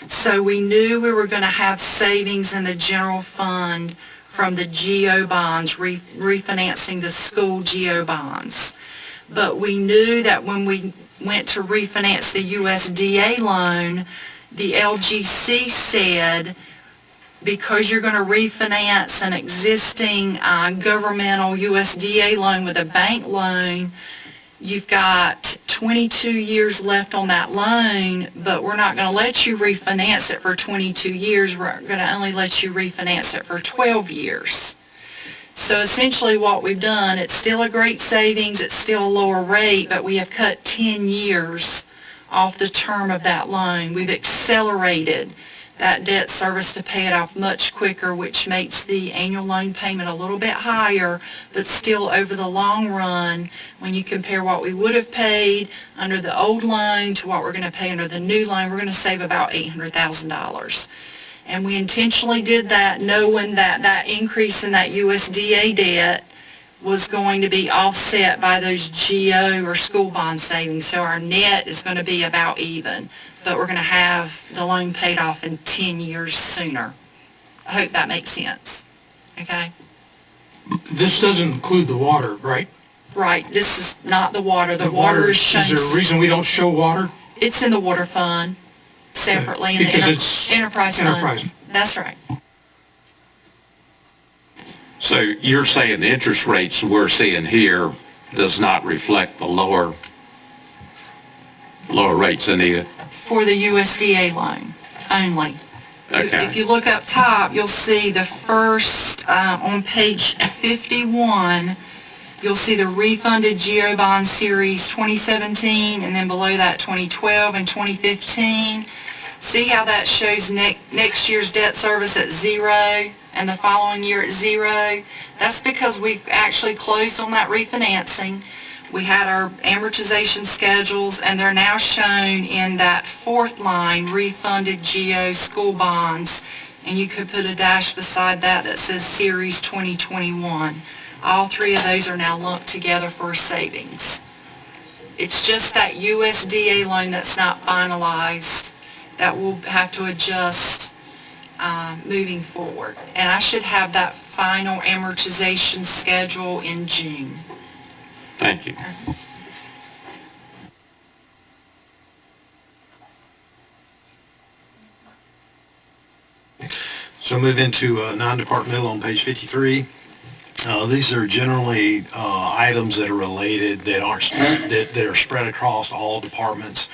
So we knew we were going to have savings in the general fund from the GO bonds, refinancing the school GO bonds. But we knew that when we went to refinance the USDA loan, the LGC said, because you're going to refinance an existing governmental USDA loan with a bank loan, you've got 22 years left on that loan, but we're not going to let you refinance it for 22 years. We're going to only let you refinance it for 12 years. So essentially what we've done, it's still a great savings, it's still a lower rate, but we have cut 10 years off the term of that loan. We've accelerated that debt service to pay it off much quicker, which makes the annual loan payment a little bit higher, but still over the long run, when you compare what we would have paid under the old loan to what we're going to pay under the new loan, we're going to save about $800,000. And we intentionally did that knowing that that increase in that USDA debt was going to be offset by those GO or school bond savings. So our net is going to be about even, but we're going to have the loan paid off in 10 years sooner. I hope that makes sense. Okay? This doesn't include the water, right? Right. This is not the water. The water is shown. Is there a reason we don't show water? It's in the water fund separately in Because the it's enterprise enterprise. fund. That's right. So you're saying the interest rates we're seeing here does not reflect the lower rates, Anita? For the USDA loan only. Okay. If you look up top, you'll see the first, on page 51, you'll see the refunded GO bond series 2017, and then below that 2012 and 2015. See how that shows next year's debt service at 0 and the following year at 0? That's because we've actually closed on that refinancing. We had our amortization schedules, and they're now shown in that fourth line, refunded GO school bonds, and you could put a dash beside that that says Series 2021. All three of those are now lumped together for savings. It's just that USDA loan that's not finalized that we'll have to adjust moving forward. And I should have that final amortization schedule in June. Thank you. So move into non-departmental on page 53. These are generally items that are related that aren't that are spread across all departments,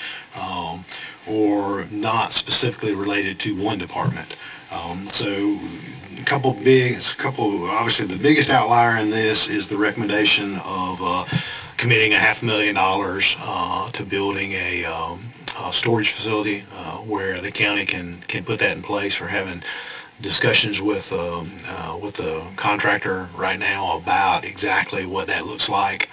or not specifically related to one department. So obviously the biggest outlier in this is the recommendation of committing $500,000 to building a storage facility where the county can put that in place. We're having discussions with the contractor right now about exactly what that looks like.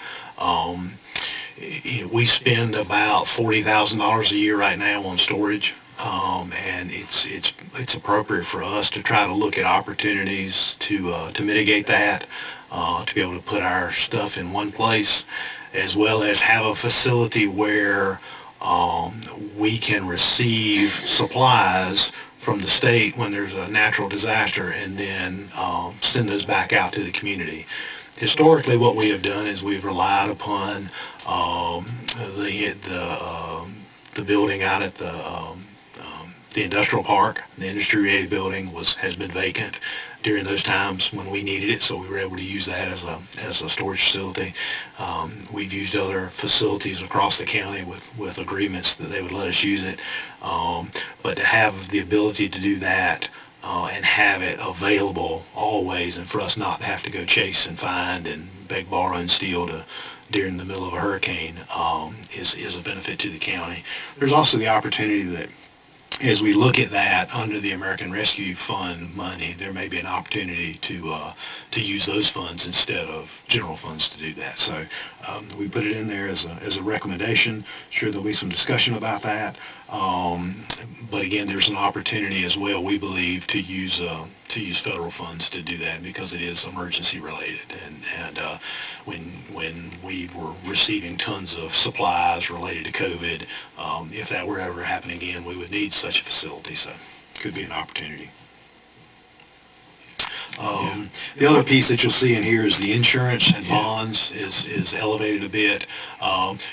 We spend about $40,000 a year right now on storage, and it's appropriate for us to try to look at opportunities to mitigate that, to be able to put our stuff in one place, as well as have a facility where we can receive supplies from the state when there's a natural disaster, and then send those back out to the community. Historically, what we have done is we've relied upon the building out at the industrial park. The industry-related building has been vacant during those times when we needed it, so we were able to use that as a storage facility. We've used other facilities across the county with agreements that they would let us use it. But to have the ability to do that and have it available always, and for us not to have to go chase and find and beg, borrow, and steal during the middle of a hurricane is a benefit to the county. There's also the opportunity that as we look at that under the American Rescue Fund money, there may be an opportunity to use those funds instead of general funds to do that. So we put it in there as a recommendation. Sure, there'll be some discussion about that. But again, there's an opportunity as well, we believe, to use federal funds to do that because it is emergency related. And when we were receiving tons of supplies related to COVID, if that were ever to happen again, we would need such a facility. So could be an opportunity. The other piece that you'll see in here is the insurance and bonds is elevated a bit.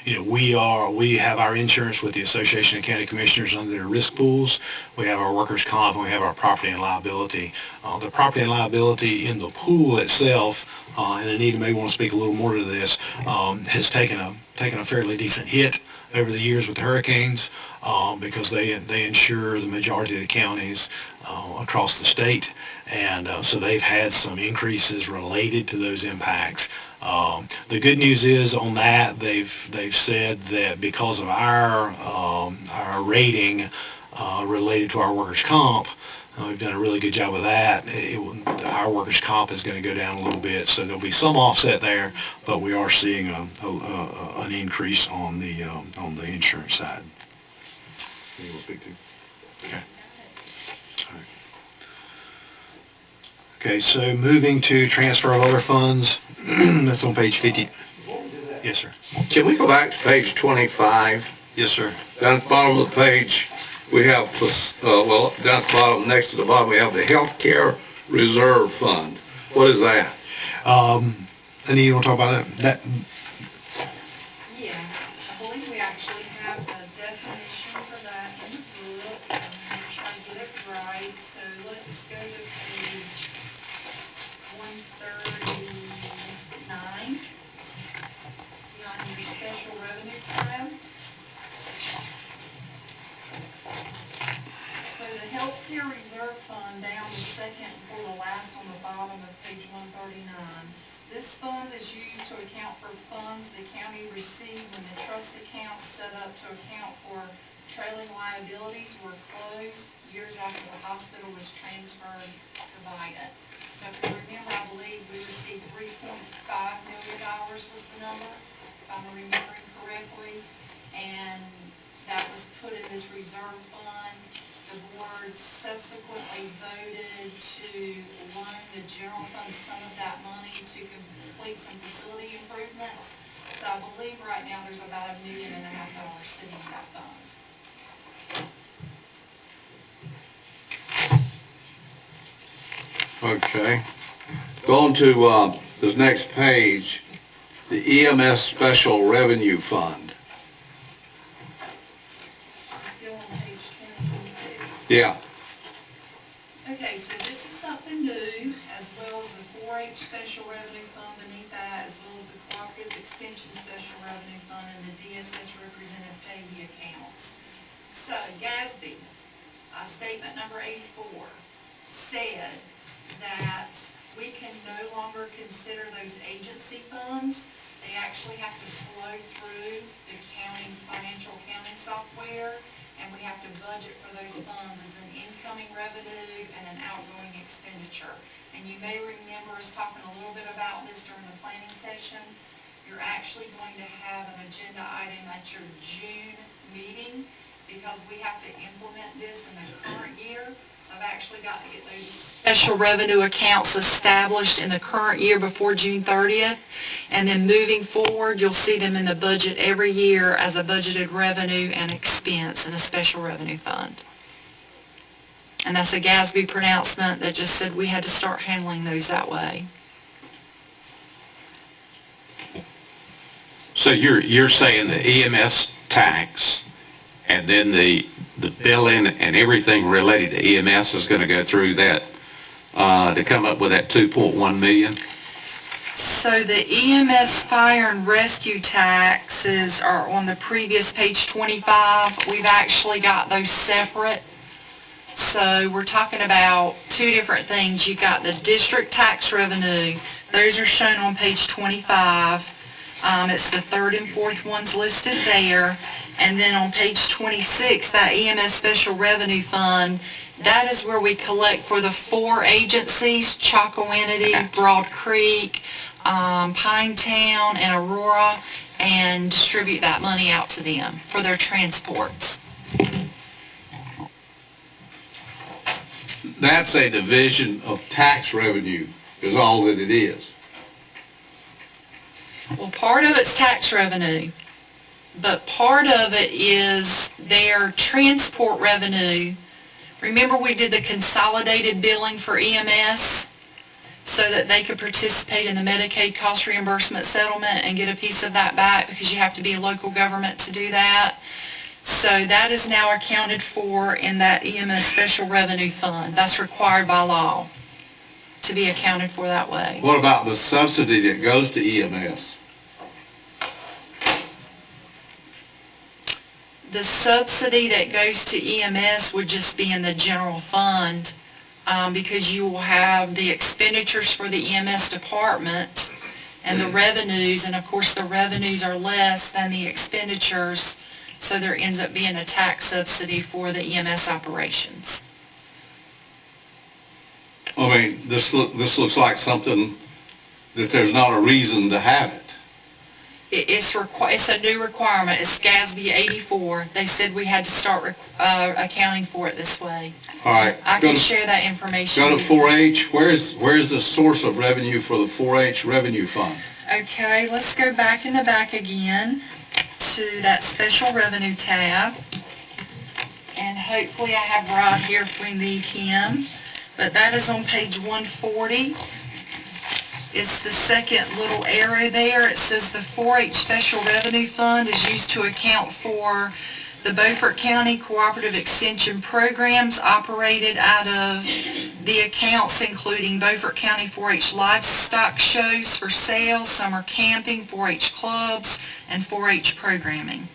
We have our insurance with the Association of County Commissioners under their risk pools. We have our workers' comp, and we have our property and liability. The property and liability in the pool itself, and Anita may want to speak a little more to this, has taken a fairly decent hit over the years with the hurricanes because they insure the majority of the counties across the state. And so they've had some increases related to those impacts. The good news is on that they've said that because of our rating related to our workers' comp, we've done a really good job of that. Our workers' comp is going to go down a little bit, so there'll be some offset there, but we are seeing an increase on the insurance side. You want to speak to? Okay. Okay, so moving to transfer of other funds, that's on page 50. Yes, sir. Can we go back to page 25? Yes, sir. Down at the bottom of the page, we have, down at the bottom, next to the bottom, we have the Healthcare Reserve Fund. What is that? Anita, you want to talk about that? Yeah, I believe we actually have a definition for that in the book. I'm going to try to get it right, so let's go to page 139, on your special revenue tab. So the Healthcare Reserve Fund, down the second for the last on the bottom of page 139. This fund is used to account for funds the county received when the trust accounts set up to account for trailing liabilities were closed years after the hospital was transferred to Vidant. So if you remember, I believe we received $3.5 million was the number, if I'm remembering correctly, and that was put in this reserve fund. The board subsequently voted to loan the general fund some of that money to complete some facility improvements. So I believe right now there's about $1.5 million sitting in that fund. Okay. Going to the next page, the EMS Special Revenue Fund. I'm still on page 26. Yeah. Okay, so this is something new, as well as the 4-H Special Revenue Fund beneath that, as well as the Cooperative Extension Special Revenue Fund and the DSS Representative Payee accounts. So GASB, statement number 84, said that we can no longer consider those agency funds. They actually have to flow through the county's financial accounting software, and we have to budget for those funds as an incoming revenue and an outgoing expenditure. And you may remember us talking a little bit about this during the planning session. You're actually going to have an agenda item at your June meeting because we have to implement this in the current year. So I've actually got to get those special revenue accounts established in the current year before June 30th. And then moving forward, you'll see them in the budget every year as a budgeted revenue and expense in a special revenue fund. And that's a GASB pronouncement that just said we had to start handling those that way. So you're saying the EMS tax and then the billing and everything related to EMS is going to go through that to come up with that 2.1 million? So the EMS fire and rescue taxes are on the previous page 25. We've actually got those separate. So we're talking about two different things. You've got the district tax revenue. Those are shown on page 25. It's the third and fourth ones listed there. And then on page 26, that EMS Special Revenue Fund, that is where we collect for the 4 agencies, Chocowinity, Broad Creek, Pinetown, and Aurora, and distribute that money out to them for their transports. That's a division of tax revenue, is all that it is. Well, part of it's tax revenue, but part of it is their transport revenue. Remember we did the consolidated billing for EMS so that they could participate in the Medicaid cost reimbursement settlement and get a piece of that back because you have to be a local government to do that. So that is now accounted for in that EMS Special Revenue Fund. That's required by law to be accounted for that way. What about the subsidy that goes to EMS? The subsidy that goes to EMS would just be in the general fund because you will have the expenditures for the EMS department and the revenues, and of course the revenues are less than the expenditures, so there ends up being a tax subsidy for the EMS operations. I mean, this looks like something that there's not a reason to have it. It's a new requirement. It's GASB 84. They said we had to start accounting for it this way. All right. I can share that information. Go to with you. 4-H. Where's the source of revenue for the 4-H revenue fund? Okay, let's go back in the back again to that special revenue tab. And hopefully I have Rod here if we need him. But that is on page 140. It's the second little arrow there. It says the 4-H Special Revenue Fund is used to account for the Beaufort County Cooperative Extension Programs operated out of the accounts including Beaufort County 4-H livestock shows for sale, summer camping, 4-H clubs, and 4-H programming.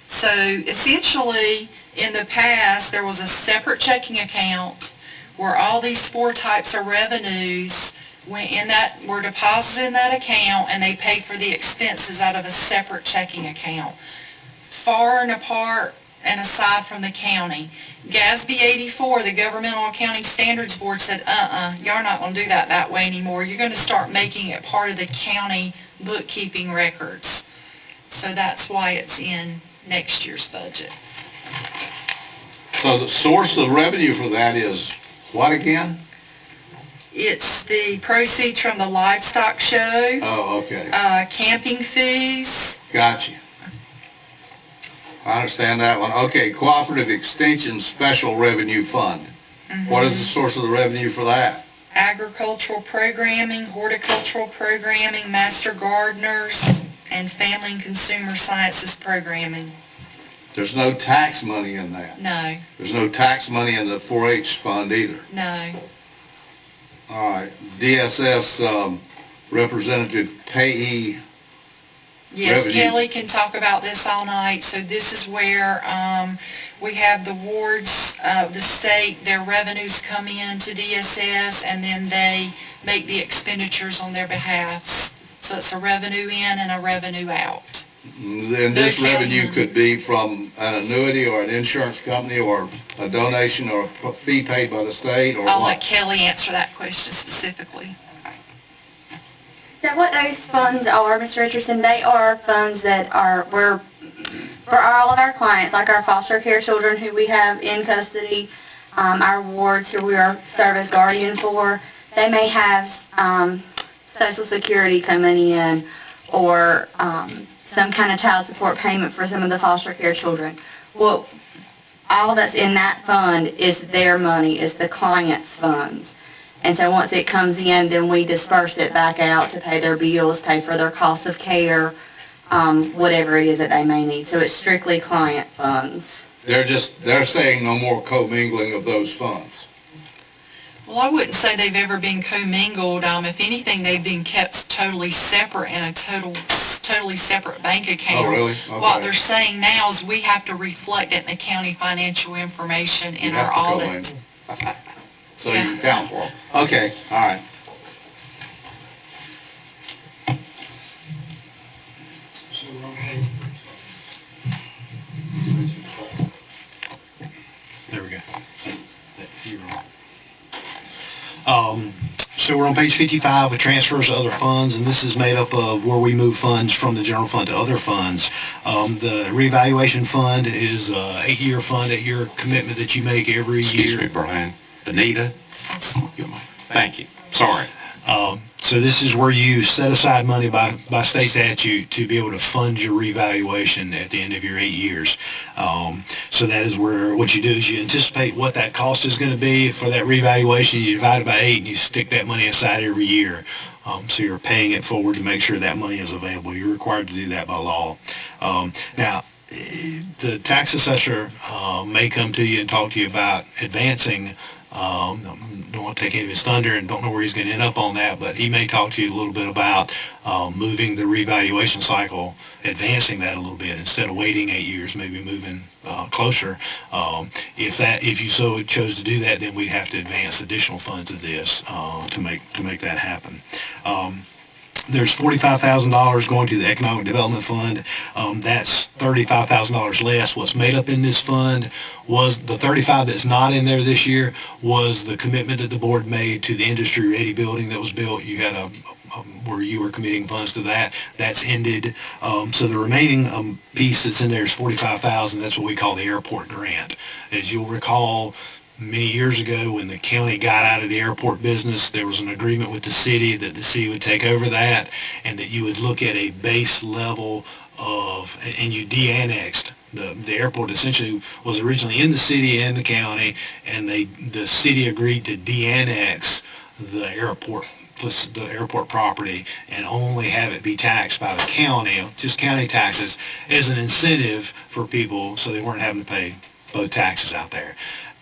So essentially, in the past, there was a separate checking account where all these 4 types of revenues were deposited in that account, and they paid for the expenses out of a separate checking account, far and apart and aside from the county. GASB 84, the Governmental Accounting Standards Board, said, you're not going to do that way anymore. You're going to start making it part of the county bookkeeping records. So that's why it's in next year's budget. So the source of revenue for that is what again? It's the proceeds from the livestock show, Oh, okay. Camping fees. Gotcha. I understand that one. Okay, Cooperative Extension Special Revenue Fund. What is the source of the revenue for that? Agricultural programming, horticultural programming, master gardeners, and family and consumer sciences programming. There's no tax money in that. No, There's no tax money in the 4-H fund either. no. All right, DSS representative payee. Yes, Revenue. Kelly can talk about this all night. So this is where we have the wards of the state, their revenues come in to DSS, and then they make the expenditures on their behalfs. So it's a revenue in and a revenue out. Then this No county revenue money. could be from an annuity or an insurance company or a donation or a fee paid by the state or I'll let what? Kelly answer that question specifically. So what those funds are, Mr. Richardson, they are funds that we're for all of our clients, like our foster care children who we have in custody, our wards who we are service guardian for. They may have Social Security coming in or some kind of child support payment for some of the foster care children. Well, all that's in that fund is their money, is the client's funds. And so once it comes in, then we disperse it back out to pay their bills, pay for their cost of care, whatever it is that they may need. So it's strictly client funds. They're saying no more commingling of those funds. Well, I wouldn't say they've ever been commingled. If anything, they've been kept totally separate in a totally separate bank account. Oh, really? What Okay. they're saying now is we have to reflect it in the county financial information in You our have to audit. commingle. So you account for them. Okay, all right. So we're on page 55 with transfers to other funds, and this is made up of where we move funds from the general fund to other funds. The reevaluation fund is a 8-year fund, 8-year commitment that you make every year. Excuse me, Brian. Anita? Thank you. Sorry. So this is where you set aside money by state statute to be able to fund your revaluation at the end of your 8 years. So that is where what you do is you anticipate what that cost is going to be for that revaluation. You divide it by 8 and you stick that money aside every year. So you're paying it forward to make sure that money is available. You're required to do that by law. Now, the tax assessor may come to you and talk to you about advancing. Don't want to take any of his thunder and don't know where he's going to end up on that, but he may talk to you a little bit about moving the revaluation cycle, advancing that a little bit instead of waiting 8 years, maybe moving closer. If you so chose to do that, then we'd have to advance additional funds of this to make that happen. There's $45,000 going to the Economic Development Fund. That's $35,000 less. What's made up in this fund was the $35,000 that's not in there this year was the commitment that the board made to the industry-ready building that was built. You had where you were committing funds to that. That's ended. So the remaining piece that's in there is $45,000. That's what we call the airport grant. As you'll recall, many years ago when the county got out of the airport business, there was an agreement with the city that the city would take over that and that you would look at a base level of, and you de-annexed. The airport essentially was originally in the city and the county, and the city agreed to de-annex the airport property and only have it be taxed by the county, just county taxes, as an incentive for people so they weren't having to pay both taxes out there.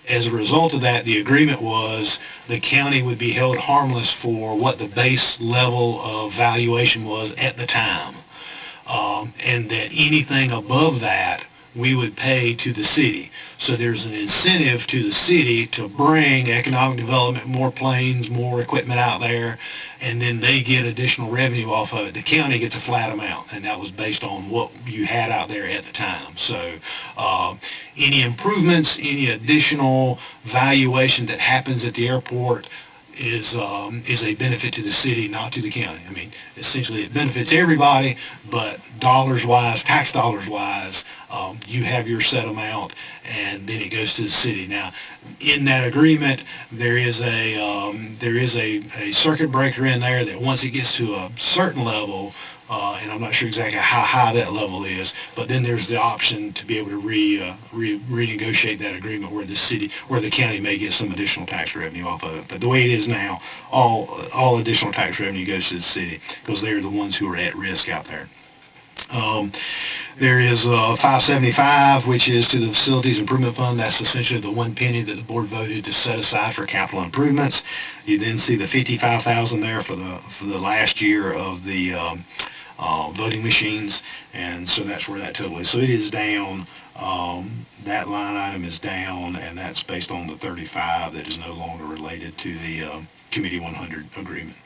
As a result of that, the agreement was the county would be held harmless for what the base level of valuation was at the time, and that anything above that we would pay to the city. So there's an incentive to the city to bring economic development, more planes, more equipment out there, and then they get additional revenue off of it. The county gets a flat amount, and that was based on what you had out there at the time. So any improvements, any additional valuation that happens at the airport is a benefit to the city, not to the county. I mean, essentially it benefits everybody, but dollars-wise, tax dollars-wise, you have your set amount, and then it goes to the city. Now, in that agreement, there is a circuit breaker in there that once it gets to a certain level, and I'm not sure exactly how high that level is, but then there's the option to be able to renegotiate that agreement where the county may get some additional tax revenue off of it. But the way it is now, all additional tax revenue goes to the city because they're the ones who are at risk out there. There is 575, which is to the Facilities Improvement Fund. That's essentially the one penny that the board voted to set aside for capital improvements. You then see the $55,000 there for the last year of the voting machines, and so that's where that total is. So it is down. That line item is down, and that's based on the 35 that is no longer related to the Committee 100 agreement.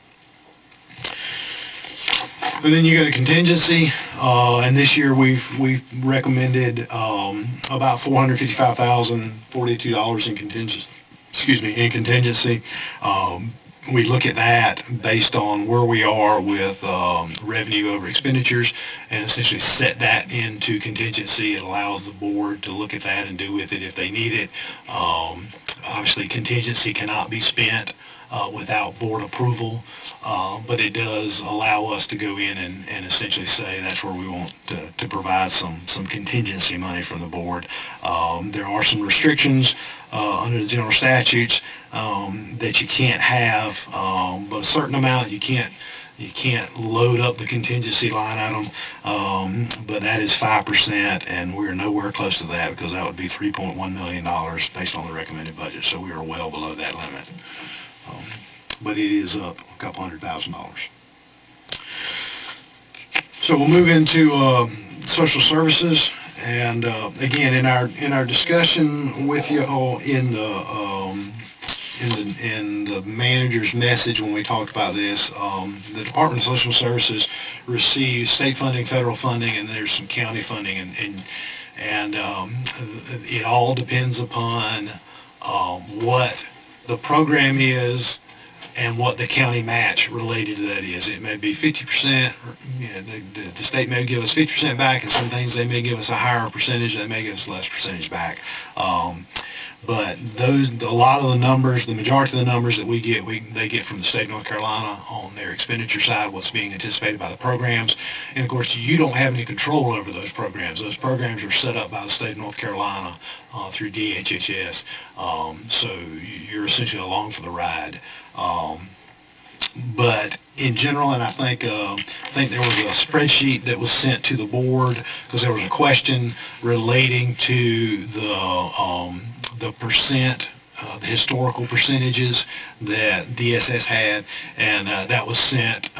And then you go to contingency, and this year we've recommended about $455,042 in contingency. In contingency. We look at that based on where we are with revenue over expenditures and essentially set that into contingency. It allows the board to look at that and do with it if they need it. Obviously, contingency cannot be spent without board approval, but it does allow us to go in and essentially say that's where we want to provide some contingency money from the board. There are some restrictions under the general statutes that you can't have, but a certain amount you can't load up the contingency line item, but that is 5%, and we're nowhere close to that because that would be $3.1 million based on the recommended budget, so we are well below that limit. But it is up a couple $100,000. So we'll move into social services, and again in our discussion with you all in the manager's message when we talked about this, the Department of Social Services receives state funding, federal funding, and there's some county funding, and it all depends upon what the program is and what the county match related to that is. It may be 50%, or, the state may give us 50% back, and some things they may give us a higher percentage, they may give us less percentage back. But a lot of the numbers, the majority of the numbers that we get, they get from the state of North Carolina on their expenditure side, what's being anticipated by the programs. And of course, you don't have any control over those programs. Those programs are set up by the state of North Carolina through DHHS. So you're essentially along for the ride. But in general, and I think there was a spreadsheet that was sent to the board because there was a question relating to the percent, the historical percentages that DSS had, and that was sent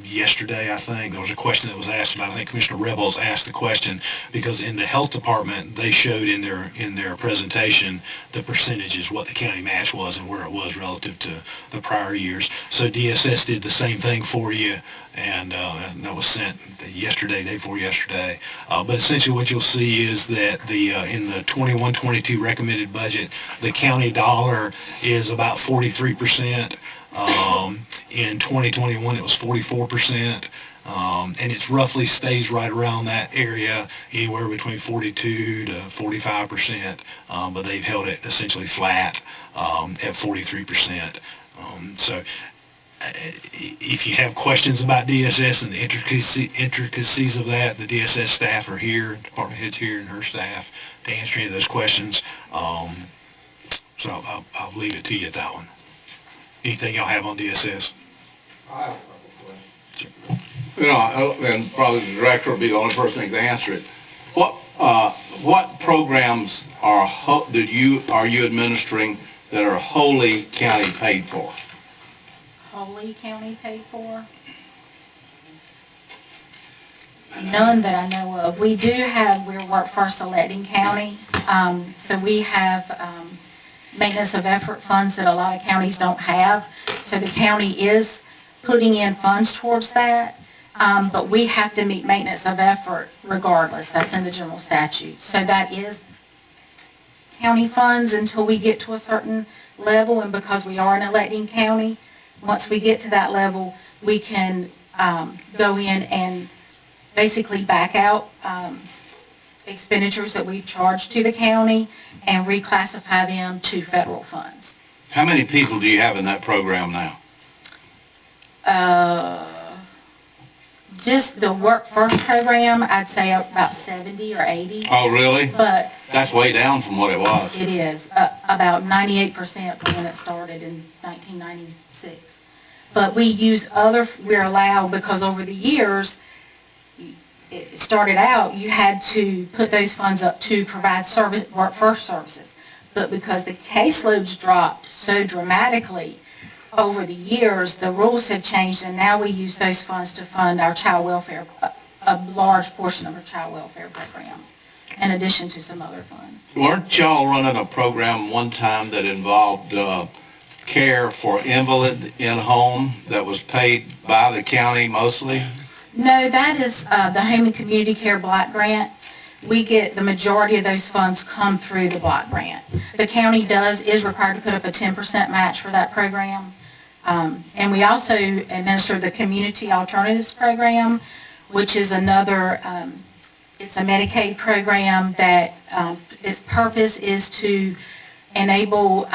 yesterday, I think. There was a question that was asked about, I think Commissioner Rebels asked the question, because in the health department, they showed in their presentation the percentages, what the county match was and where it was relative to the prior years. So DSS did the same thing for you, and that was sent yesterday, day before yesterday. But essentially what you'll see is that in the 21-22 recommended budget, the county dollar is about 43%. In 2021, it was 44%. And it roughly stays right around that area, anywhere between 42 to 45%, but they've held it essentially flat at 43%. So if you have questions about DSS and the intricacies of that, the DSS staff are here, department head's here and her staff to answer any of those questions. So I'll leave it to you at that one. Anything y'all have on DSS? I have a couple questions. And probably the director will be the only person that can answer it. What programs are you administering that are wholly county paid for? Wholly county paid for? None that I know of. We do have, we're workforce selecting county, so we have maintenance of effort funds that a lot of counties don't have. So the county is putting in funds towards that, but we have to meet maintenance of effort regardless. That's in the general statute. So that is county funds until we get to a certain level, and because we are an electing county, once we get to that level, we can go in and basically back out expenditures that we've charged to the county and reclassify them to federal funds. How many people do you have in that program now? Just the Work First program, I'd say about 70 or 80. Oh, really? But that's way down from what it was. It is, about 98% from when it started in 1996. But we use we're allowed, because over the years, it started out, you had to put those funds up to provide Work First services. But because the caseloads dropped so dramatically over the years, the rules have changed, and now we use those funds to fund our child welfare, a large portion of our child welfare programs, in addition to some other funds. Weren't y'all running a program one time that involved care for invalid in home that was paid by the county mostly? No, that is the Home and Community Care Block Grant. We get the majority of those funds come through the block grant. The county is required to put up a 10% match for that program. And we also administer the Community Alternatives Program, which is another, it's a Medicaid program that its purpose is to enable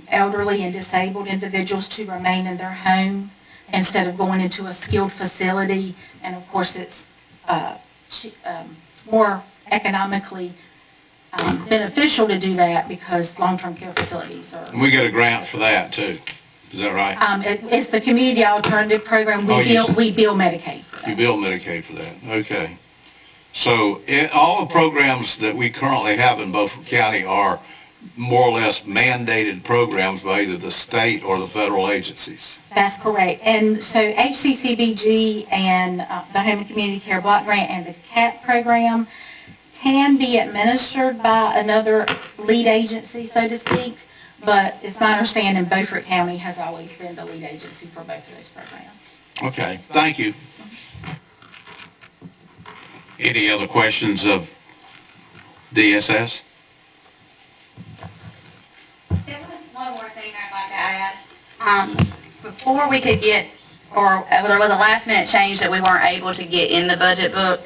elderly and disabled individuals to remain in their home instead of going into a skilled facility. And of course, it's more economically beneficial to do that because long-term care facilities are... We get a grant for that too. Is that right? It's the Community Alternative Program. We bill Medicaid for that. You bill Medicaid for that. Okay. So all the programs that we currently have in Beaufort County are more or less mandated programs by either the state or the federal agencies. That's correct. And so HCCBG and the Home and Community Care Block Grant and the CAP program can be administered by another lead agency, so to speak, but it's my understanding Beaufort County has always been the lead agency for both of those programs. Okay, thank you. Any other questions of DSS? There was one more thing I'd like to add. before we could get, or there was a last minute change that we weren't able to get in the budget book,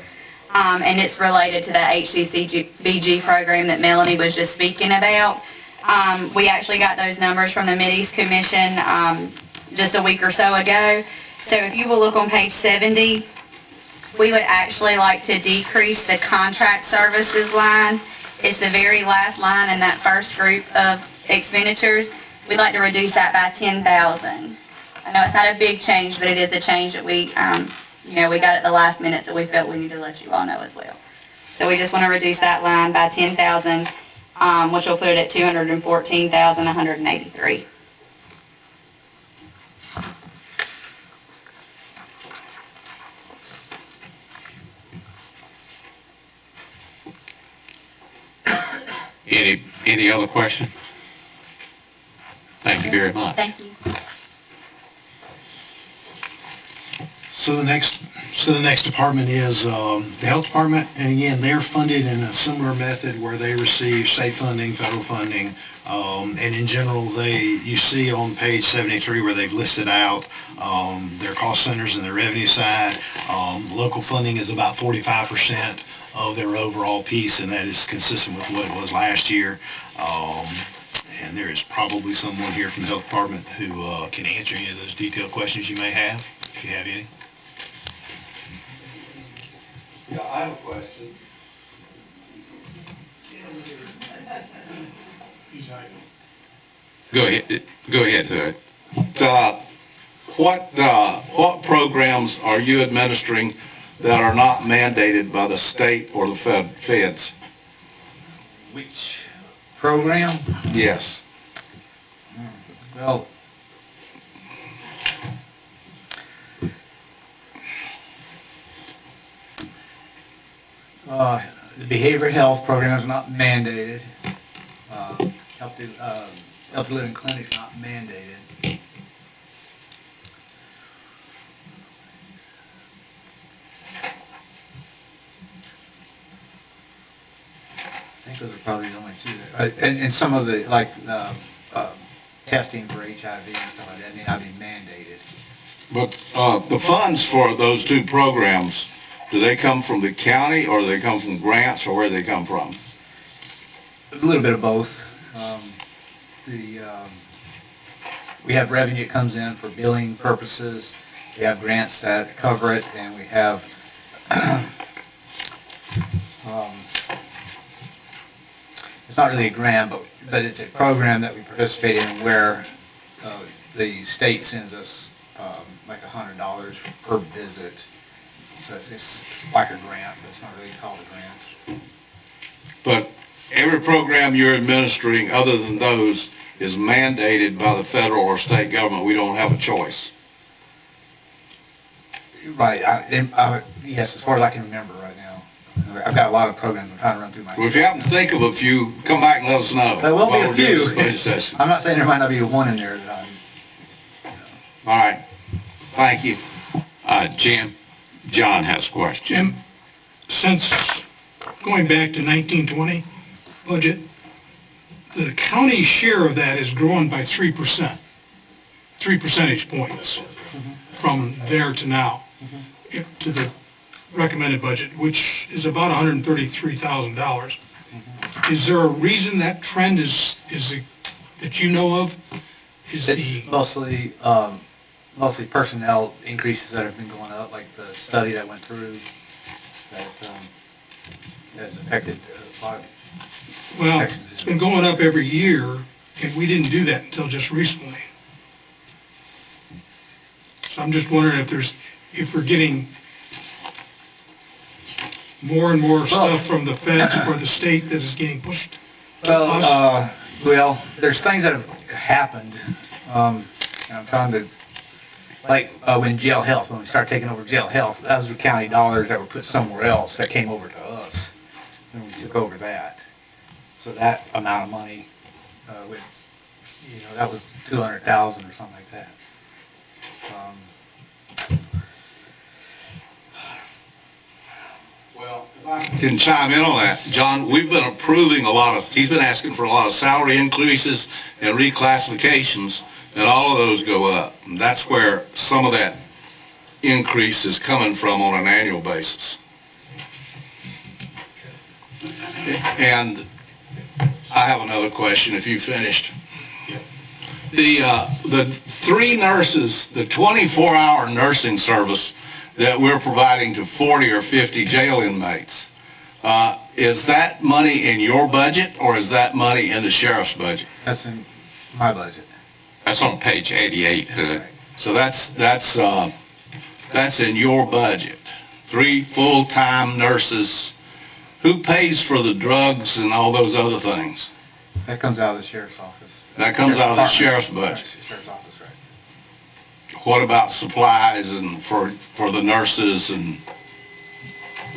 and it's related to that HCCBG program that Melanie was just speaking about. We actually got those numbers from the Mideast Commission just a week or so ago. So if you will look on page 70, we would actually like to decrease the contract services line. It's the very last line in that first group of expenditures. We'd like to reduce that by $10,000. I know it's not a big change, but it is a change that we, we got at the last minute, so we felt we need to let you all know as well. So we just want to reduce that line by $10,000, which will put it at $214,183. Any other question? Thank you very much. Thank you. So the next department is the health department, and again, they're funded in a similar method where they receive state funding, federal funding, and in general, you see on page 73 where they've listed out their cost centers and their revenue side. Local funding is about 45% of their overall piece, and that is consistent with what it was last year. And there is probably someone here from the health department who can answer any of those detailed questions you may have, if you have any. Yeah, I have a question. Go ahead, Hood. What programs are you administering that are not mandated by the state or the feds? Which program? Yes. Well, the behavioral health program is not mandated. Healthy living clinic's not mandated. I think those are probably the only two. And some of the, like, testing for HIV and stuff like that may not be mandated. But the funds for those two programs, do they come from the county, or do they come from grants, or where do they come from? A little bit of both. We have revenue that comes in for billing purposes. We have grants that cover it, and we have it's not really a grant, but it's a program that we participate in where the state sends us like $100 per visit. So it's like a grant, but it's not really called a grant. But every program you're administering, other than those, is mandated by the federal or state government. We don't have a choice. Right. Yes, as far as I can remember right now. I've got a lot of programs I'm trying to run through my Well, if you happen to think of a few, come back and let us know. There will be while a we're doing few. this budget session. I'm not saying there might not be one in there that All right. Thank you. John has a question. Jim, since going back to 1920 budget, the county share of that is growing by 3%, 3 percentage points from there to now, to the recommended budget, which is about $133,000. Is there a reason that trend is that you know of? it's mostly personnel increases that have been going up, like the study that went through that has affected a lot of. Well, it's been going up every year, and we didn't do that until just recently. So I'm just wondering if we're getting more and more stuff from the feds or the state that is getting pushed to us. Well, there's things that have happened. And I'm trying to, like when jail health, when we started taking over jail health, those were county dollars that were put somewhere else that came over to us when we took over that. So that amount of money, that was 200,000 or something like that. Well, if I can chime in on that, John, we've been approving he's been asking for a lot of salary increases and reclassifications and all of those go up. And that's where some of that increase is coming from on an annual basis. And I have another question, if you finished. The 3 nurses, the 24-hour nursing service that we're providing to 40 or 50 jail inmates, is that money in your budget, or is that money in the sheriff's budget? That's in my budget. That's on page 88, Hood. So that's in your budget. 3 full-time nurses. Who pays for the drugs and all those other things? That comes out of the sheriff's office. That comes out of the sheriff's budget. Sheriff's office, right. What about supplies and for the nurses, and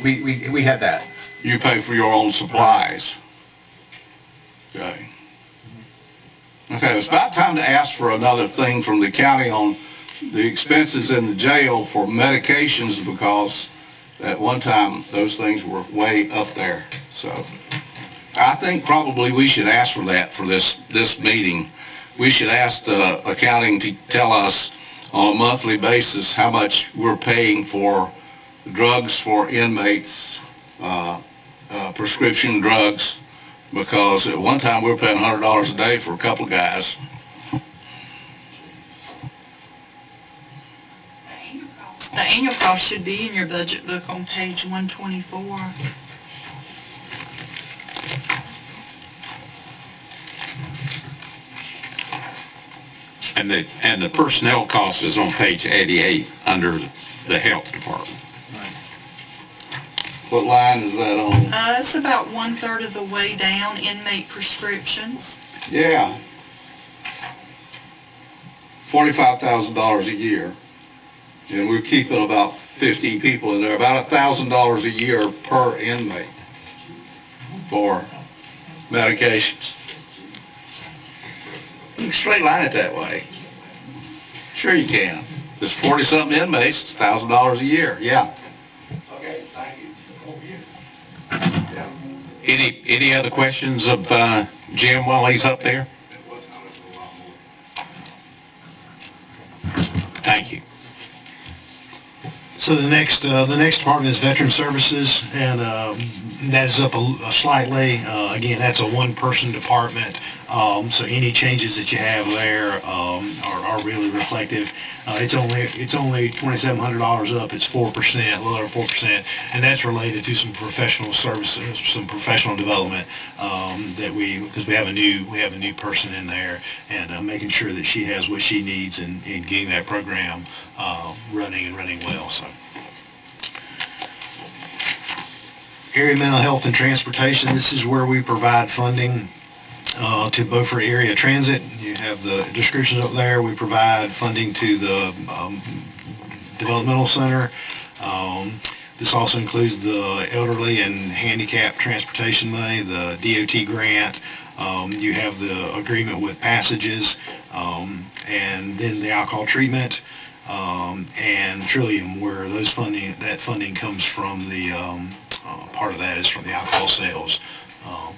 We have that. you pay for your own supplies? Okay. Okay, it's about time to ask for another thing from the county on the expenses in the jail for medications, because at one time, those things were way up there. So I think probably we should ask for that for this meeting. We should ask the accounting to tell us on a monthly basis how much we're paying for drugs for inmates, prescription drugs, because at one time we were paying $100 a day for a couple of guys. The annual cost should be in your budget book on page 124. And the personnel cost is on page 88 under the health department. What line is that on? It's about 1/3 of the way down, inmate prescriptions. Yeah. $45,000 a year. And we're keeping about 50 people in there, about $1,000 a year per inmate for medications. You can straight line it that way. Sure you can. There's 40-something inmates, it's $1,000 a year, yeah. Okay, thank you. Any other questions of Jim while he's up there? Thank you. So the next department is Veteran Services, and that is up slightly. Again, that's a one-person department, so any changes that you have there are really reflective. It's only $2,700 up. It's 4%, a little over 4%, and that's related to some professional services, some professional development because we have a new person in there, and making sure that she has what she needs in getting that program running well. So. Area Mental Health and Transportation, this is where we provide funding to Beaufort Area Transit. You have the descriptions up there. We provide funding to the Developmental Center. This also includes the elderly and handicapped transportation money, the DOT grant. You have the agreement with Passages, and then the alcohol treatment, and Trillium, where that funding comes from. The part of that is from the alcohol sales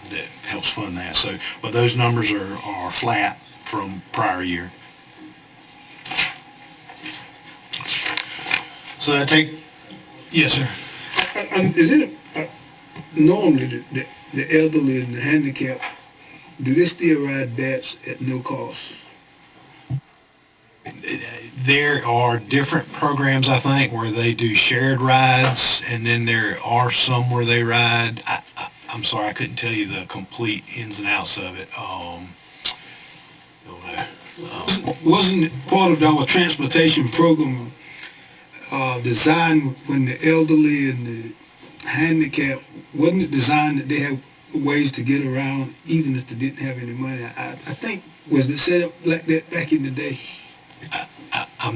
that helps fund that. So, but those numbers are flat from prior year. So I take, yes, sir. Is it normally the elderly and the handicapped, do they still ride bats at no cost? There are different programs, I think, where they do shared rides, and then there are some where they ride. I'm sorry, I couldn't tell you the complete ins and outs of it. Wasn't it part of our transportation program designed when the elderly and the handicapped, wasn't it designed that they have ways to get around even if they didn't have any money? I think, was it set up like that back in the day? I'm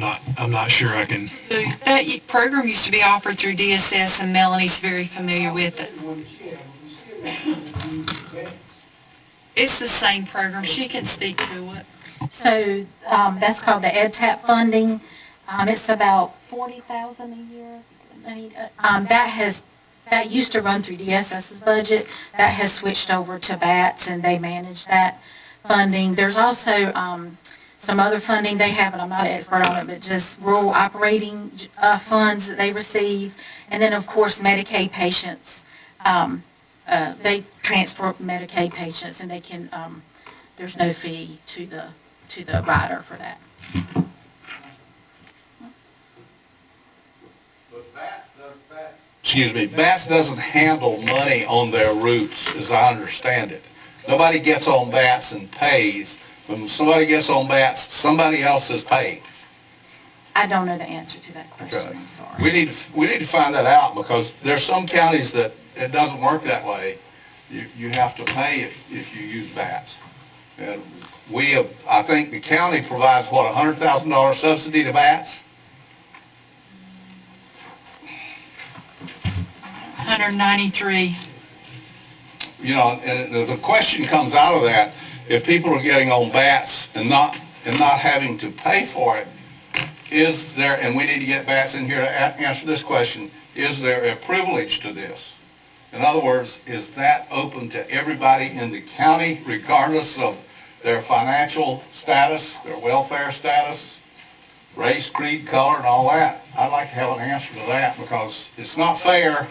not sure I can. That program used to be offered through DSS, and Melanie's very familiar with it. It's the same program. She can speak to it. So that's called the EdTap funding. It's about $40,000 a year. That used to run through DSS's budget. That has switched over to BATS, and they manage that funding. There's also some other funding they have, and I'm not an expert on it, but just rural operating funds that they receive. And then, of course, Medicaid patients. They transport Medicaid patients, and they can, there's no fee to the rider for that. Excuse me, BATS doesn't handle money on their routes, as I understand it. Nobody gets on BATS and pays. When somebody gets on BATS, somebody else is paid. I don't know the answer to that question, Okay. I'm sorry. We need to find that out, because there's some counties that it doesn't work that way. You have to pay if you use BATS. And I think the county provides, what, $100,000 subsidy to BATS? 193. You know, and the question comes out of that, if people are getting on BATS and not having to pay for it, is there, and we need to get BATS in here to answer this question, is there a privilege to this? In other words, is that open to everybody in the county, regardless of their financial status, their welfare status, race, creed, color, and all that? I'd like to have an answer to that, because it's not fair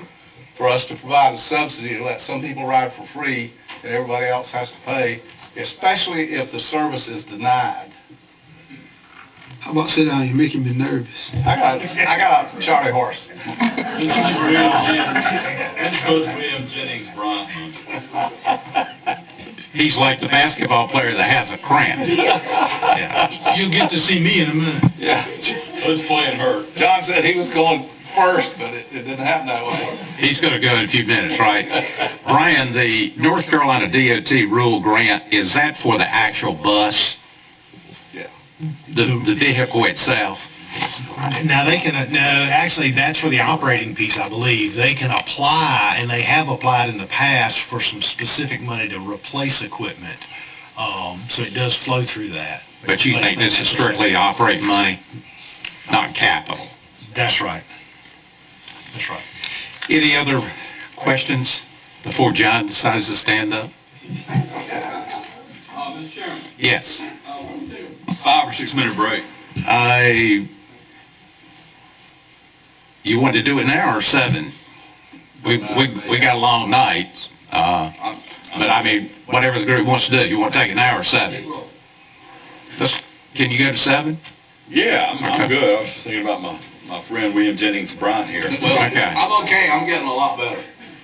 for us to provide a subsidy to let some people ride for free and everybody else has to pay, especially if the service is denied. How about sit down? You're making me nervous. I got a Charlie horse. This Coach William Jennings Bryant. He's like the basketball player that has a cramp. Yeah. You'll get to see me in a minute. Yeah. Coach playing hurt. John said he was going first, but it didn't happen that way. He's going to go in a few minutes, right? Brian, the North Carolina DOT rural grant, is that for the actual bus? Yeah. The vehicle itself? Now they can, no, actually that's for the operating piece, I believe. They can apply, and they have applied in the past for some specific money to replace equipment. So it does flow through that. But you think this is strictly operating money, not capital? That's right. That's right. Any other questions before John decides to stand up? Mr. Chairman, Yes. we'll take a 5 or 6 minute break. You want to do it now or 7? We got a long night, but I mean, whatever the group wants to do. You want to take an hour or 7? Can you go to 7? Yeah, I'm good. I was just thinking about my friend William Jennings Bryant here. Well, Okay. I'm okay. I'm getting a lot better.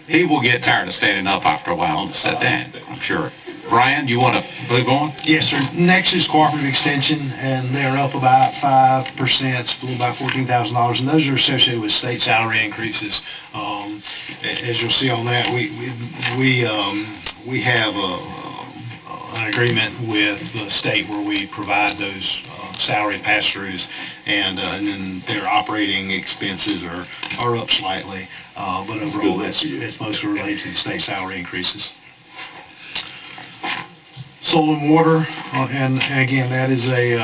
He will get tired of standing up after a while and sit down, I'm sure. Brian, you want to move on? Yes, sir. Next is Cooperative Extension, and they're up about 5%, it's about $14,000, and those are associated with state salary increases. As you'll see on that, we have an agreement with the state where we provide those salary pass-throughs, and then their operating expenses are up slightly, but overall that's mostly related to the state salary increases. Soil and water, and again, that is the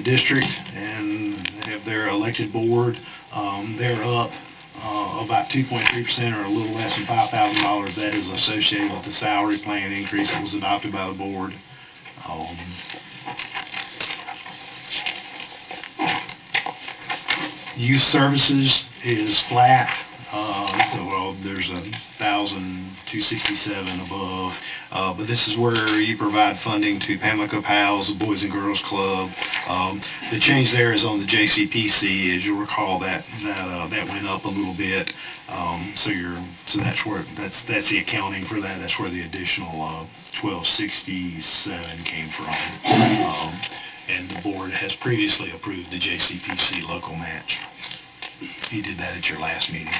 district, and they have their elected board. They're up about 2.3%, or a little less than $5,000. That is associated with the salary plan increase that was adopted by the board. Youth services is flat. There's 1,267 above, but this is where you provide funding to Pamlico Pals, the Boys and Girls Club. The change there is on the JCPC, as you'll recall that went up a little bit. So that's the accounting for that. That's where the additional 1,267 came from. And the board has previously approved the JCPC local match. You did that at your last meeting.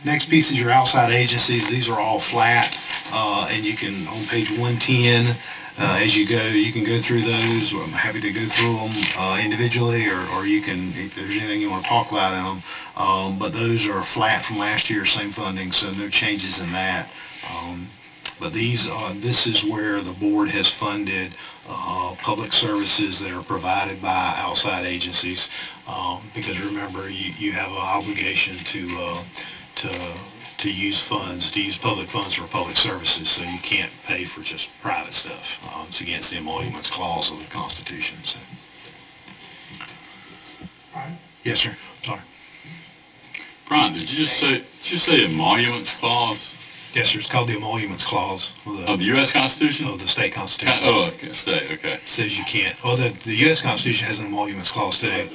Next piece is your outside agencies. These are all flat, and you can, on page 110, as you go, you can go through those. I'm happy to go through them individually, or you can, if there's anything you want to talk about in them. But those are flat from last year, same funding, so no changes in that. But this is where the board has funded public services that are provided by outside agencies, because remember, you have an obligation to to use funds, to use public funds for public services, so you can't pay for just private stuff. It's against the emoluments clause of the Constitution, so. Yes, sir, sorry. Brian, did you just say emoluments clause Yes, sir, it's called the emoluments clause of the U.S. Constitution? of the state constitution. Oh, okay, state, okay. Says you can't, well, the U.S. Constitution has an emoluments clause too.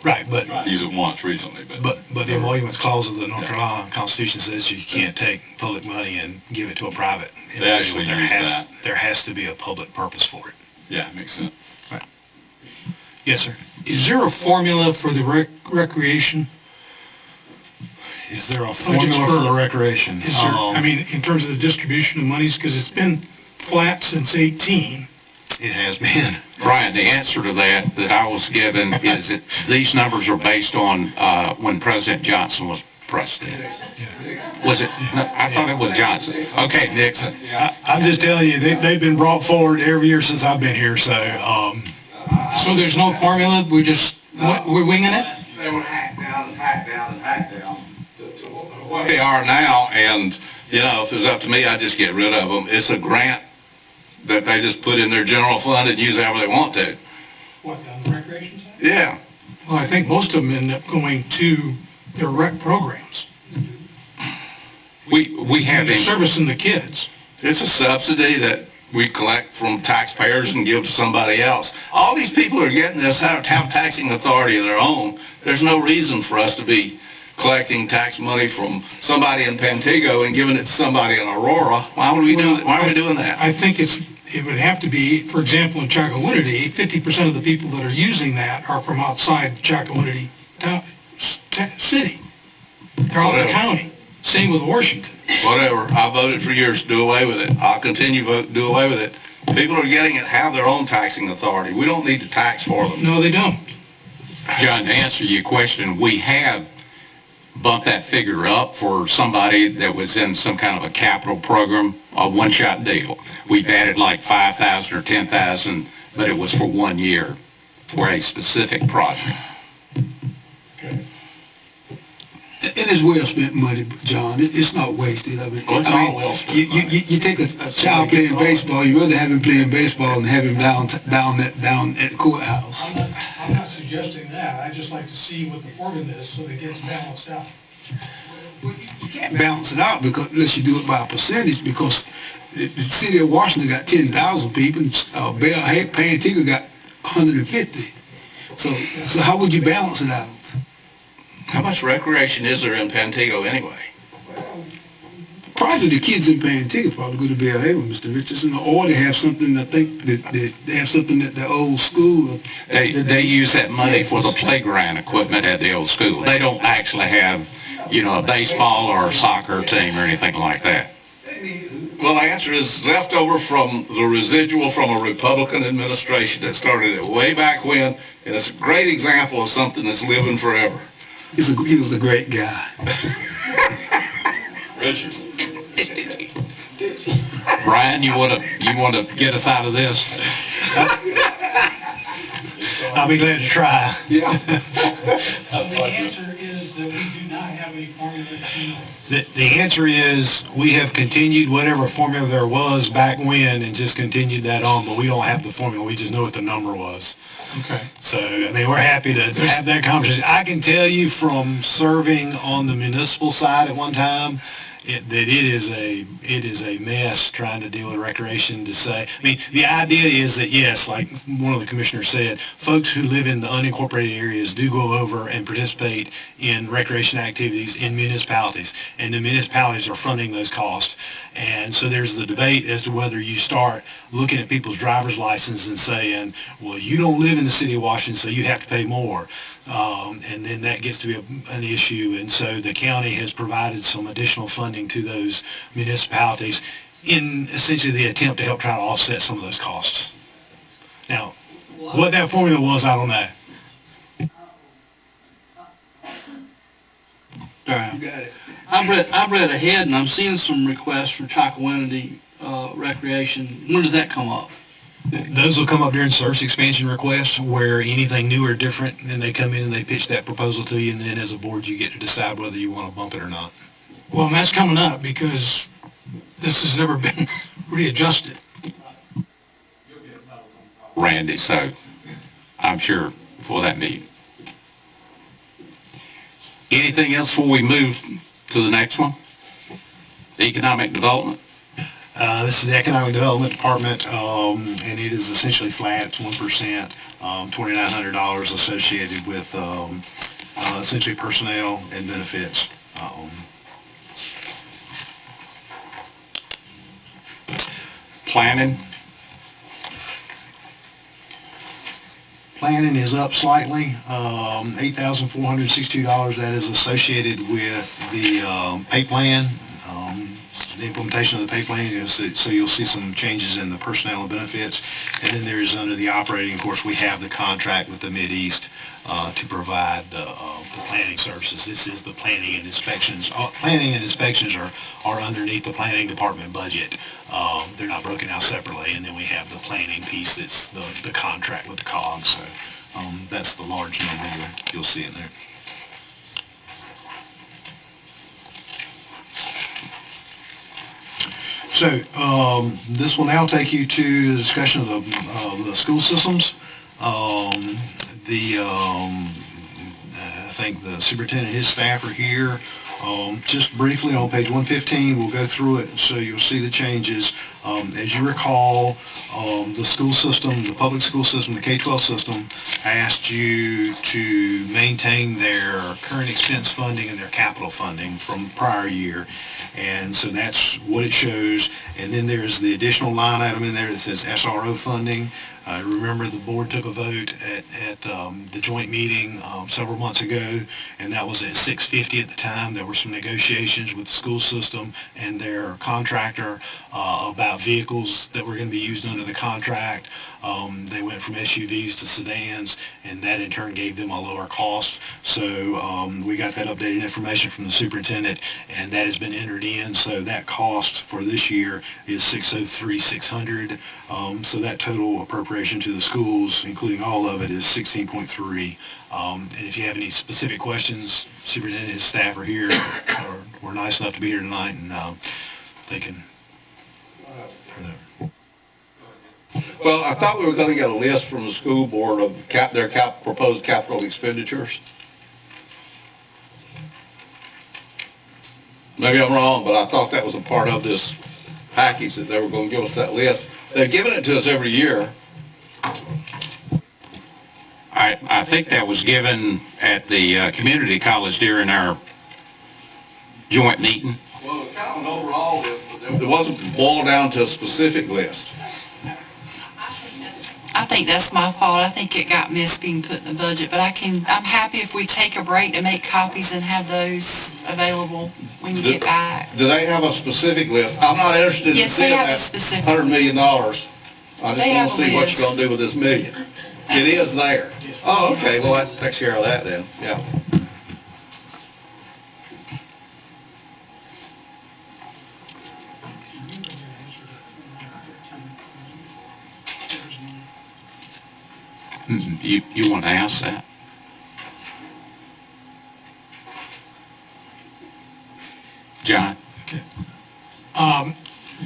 Right, but Used it once recently, but. But the emoluments clause of the North Carolina Constitution says you can't take public money and give it to a private individual. They actually use that. There has to be a public purpose for it. Yeah, makes sense. Yes, sir. Is there a formula for the recreation? Is there a formula for the recreation? Is there, I mean, in terms of the distribution of monies, because it's been flat since 18. It has been. Brian, the answer to that I was given is that these numbers are based on when President Johnson was president. Was it? No, I thought it was Johnson. Okay, Nixon. I'm just telling you, they've been brought forward every year since I've been here, so. So there's no formula, we're winging it? They were hacked down and hacked down and hacked down to What they are now, and, you know, if it was up to me, I'd just get rid of them. It's a grant that they just put in their general fund and use however they want to. What, on the recreation side? Yeah. Well, I think most of them end up going to their rec programs. We have, They're servicing the kids. it's a subsidy that we collect from taxpayers and give to somebody else. All these people are getting this, have taxing authority of their own. There's no reason for us to be collecting tax money from somebody in Pantego and giving it to somebody in Aurora. Why would we do? Why are we doing that? I think it would have to be, for example, in Chakawinity, 50% of the people that are using that are from outside Chakawinity city. They're all in the county. Same with Washington. Whatever. I voted for years to do away with it. I'll continue to do away with it. People are getting it, have their own taxing authority. We don't need to tax for them. No, they don't. John, to answer your question, we have bumped that figure up for somebody that was in some kind of a capital program, a one-shot deal. We've added like 5,000 or 10,000, but it was for 1 year for a specific project. It is well spent money, John. It's not wasted. I mean, It's all well spent money. you take a child playing baseball, you rather have him playing baseball than have him down at the courthouse. I'm not suggesting that. I just like to see what the formula is so that it gets balanced out. Well, you can't balance it out because unless you do it by a percentage, because the city of Washington got 10,000 people, and Pantego got 150. So how would you balance it out? How much recreation is there in Pantego anyway? Probably the kids in Pantego probably go to Belhaven, Mr. Richardson, or they have something, I think, that they have something at the old school. They use that money for the playground equipment at the old school. They don't actually have, a baseball or a soccer team or anything like that. Well, the answer is leftover from the residual from a Republican administration that started it way back when, and it's a great example of something that's living forever. He was a great guy. Richard, Brian, you want to get us out of this? I'll be glad to try. The answer is that we do not have any formula. The answer is we have continued whatever formula there was back when and just continued that on, but we don't have the formula. We just know what the number was. Okay. So, I mean, we're happy to have that conversation. I can tell you from serving on the municipal side at one time, that it is a mess trying to deal with recreation to say. I mean, the idea is that, yes, like one of the commissioners said, folks who live in the unincorporated areas do go over and participate in recreation activities in municipalities, and the municipalities are funding those costs. And so there's the debate as to whether you start looking at people's driver's license and saying, well, you don't live in the city of Washington, so you have to pay more. And then that gets to be an issue. And so the county has provided some additional funding to those municipalities in essentially the attempt to help try to offset some of those costs. Now, what that formula was, I don't know. You got it. I've read ahead, and I'm seeing some requests for Chakawinity recreation. When does that come up? Those will come up during service expansion requests where anything new or different, and they come in and they pitch that proposal to you, and then as a board you get to decide whether you want to bump it or not. Well, and that's coming up because this has never been readjusted. Randy, so I'm sure for that meeting. Anything else before we move to the next one? Economic development? This is the Economic Development Department, and it is essentially flat, it's 1%, $2,900 associated with essentially personnel and benefits. Planning? Planning is up slightly, $8,462. That is associated with the pay plan, the implementation of the pay plan. So you'll see some changes in the personnel and benefits. And then there's under the operating, of course, we have the contract with the Mideast to provide the planning services. This is the planning and inspections. Planning and inspections are underneath the planning department budget. They're not broken out separately. And then we have the planning piece that's the contract with the COG. So that's the large number you'll see in there. So this will now take you to the discussion of the school systems. I think the superintendent and his staff are here. Just briefly on page 115, we'll go through it so you'll see the changes. As you recall, the school system, the public school system, the K-12 system asked you to maintain their current expense funding and their capital funding from the prior year. And so that's what it shows. And then there's the additional line item in there that says SRO funding. Remember the board took a vote at the joint meeting several months ago, and that was at $650 at the time. There were some negotiations with the school system and their contractor about vehicles that were going to be used under the contract. They went from SUVs to sedans, and that in turn gave them a lower cost. So we got that updated information from the superintendent, and that has been entered in. So that cost for this year is $603,600. So that total appropriation to the schools, including all of it, is 16.3. And if you have any specific questions, superintendent and his staff are here, or were nice enough to be here tonight, and they can. Well, I thought we were going to get a list from the school board of their proposed capital expenditures. Maybe I'm wrong, but I thought that was a part of this package, that they were going to give us that list. They've given it to us every year. I think that was given at the community college during our joint meeting. Well, it's kind of an overall list, but it wasn't boiled down to a specific list. I think that's my fault. I think it got missed being put in the budget, but I'm happy if we take a break to make copies and have those available when you get back. Do they have a specific list? I'm not interested in Yes, they seeing have a that specific. $100 million. I just want They to have a see what list. you're going to do with this million. It is there. Oh, okay, well, that takes care of that then, yeah. You want to ask that? John? Okay.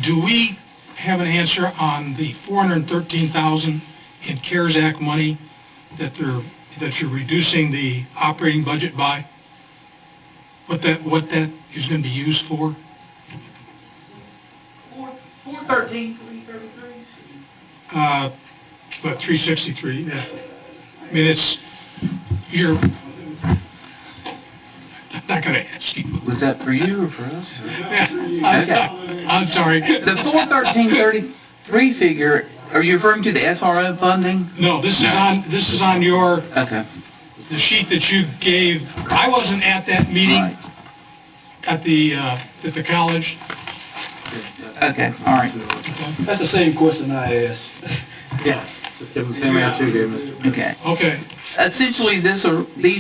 Do we have an answer on the $413,000 in CARES Act money that you're reducing the operating budget by? What that is going to be used for? 413, 333? But 363, yeah. I mean, you're, I'm not going to ask you. Was that for you or for us? I'm sorry. The 41333 figure, are you referring to the SRO funding? No, this is on your, Okay. the sheet that you gave. I wasn't at that meeting Right. at the college. Okay, all right. That's the same question I asked. Yes. Just give them the same answer you gave, Mr. Okay. Okay. Essentially, these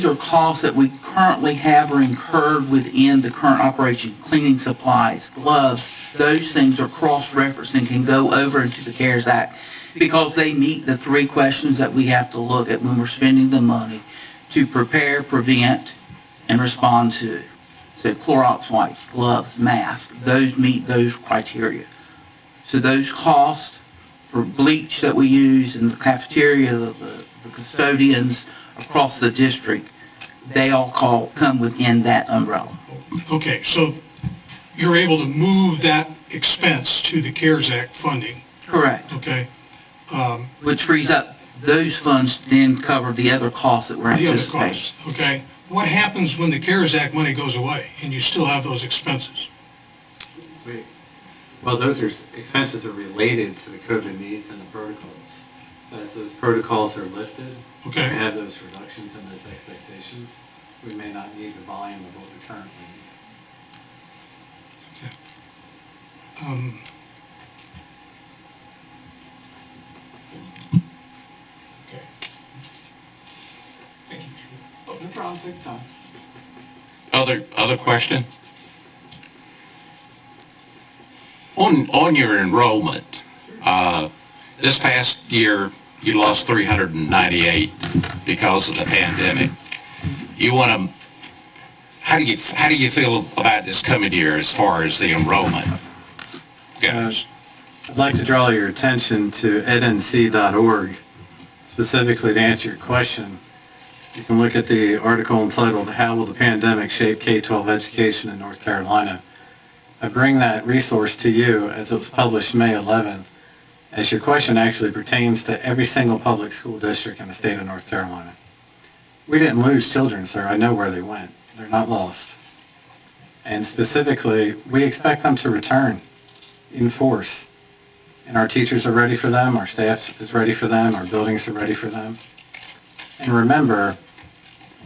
are costs that we currently have or incurred within the current operation. Cleaning supplies, gloves, those things are cross-referenced and can go over into the CARES Act because they meet the three questions that we have to look at when we're spending the money to prepare, prevent, and respond to. So Clorox wipes, gloves, masks, those meet those criteria. So those costs for bleach that we use in the cafeteria, the custodians across the district, they all come within that umbrella. Okay, so you're able to move that expense to the CARES Act funding, Correct. okay? Which frees up those funds to then cover the other costs that we're The other anticipating. costs, okay? What happens when the CARES Act money goes away and you still have those expenses? Well, those expenses are related to the COVID needs and the protocols. So as those protocols are lifted, Okay. we have those reductions in those expectations, we may not need the volume of what we currently need. Okay. Thank you. No problem, take your time. Other question? On your enrollment, this past year, you lost 398 because of the pandemic. How do you feel about this coming year as far as the enrollment goes? I'd like to draw your attention to ednc.org, specifically to answer your question. You can look at the article entitled, "How Will the Pandemic Shape K-12 Education in North Carolina?" I bring that resource to you as it was published May 11th, as your question actually pertains to every single public school district in the state of North Carolina. We didn't lose children, sir. I know where they went. They're not lost. And specifically, we expect them to return in force. And our teachers are ready for them, our staff is ready for them, our buildings are ready for them. And remember,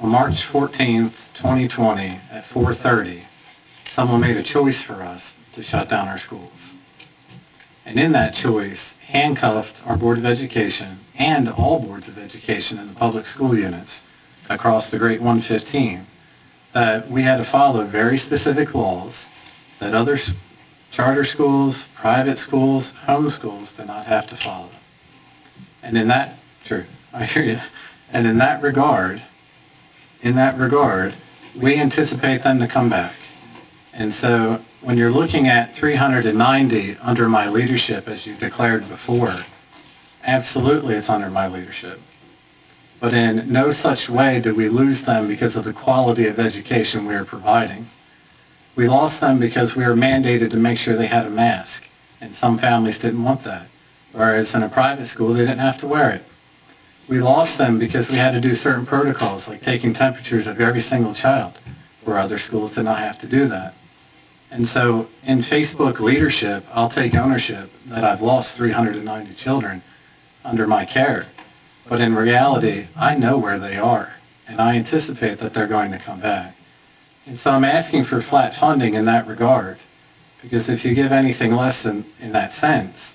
on March 14th, 2020, at 4:30, someone made a choice for us to shut down our schools. And in that choice, handcuffed our Board of Education and all boards of education in the public school units across the Great 115, that we had to follow very specific laws that other charter schools, private schools, home schools did not have to follow. And in that, true, I hear you. And in that regard, we anticipate them to come back. And so when you're looking at 390 under my leadership, as you declared before, absolutely it's under my leadership. But in no such way did we lose them because of the quality of education we are providing. We lost them because we were mandated to make sure they had a mask, and some families didn't want that, whereas in a private school they didn't have to wear it. We lost them because we had to do certain protocols, like taking temperatures of every single child, where other schools did not have to do that. And so in Facebook leadership, I'll take ownership that I've lost 390 children under my care. But in reality, I know where they are, and I anticipate that they're going to come back. And so I'm asking for flat funding in that regard, because if you give anything less than in that sense,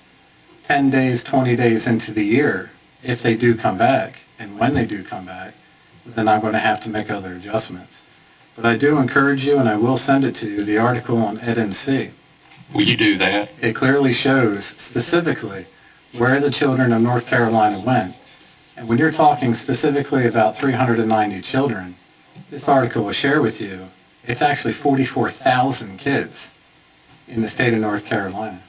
10 days, 20 days into the year, if they do come back, and when they do come back, then I'm going to have to make other adjustments. But I do encourage you, and I will send it to you, the article on EdNC. Will you do that? It clearly shows specifically where the children of North Carolina went. And when you're talking specifically about 390 children, this article will share with you, it's actually 44,000 kids in the state of North Carolina.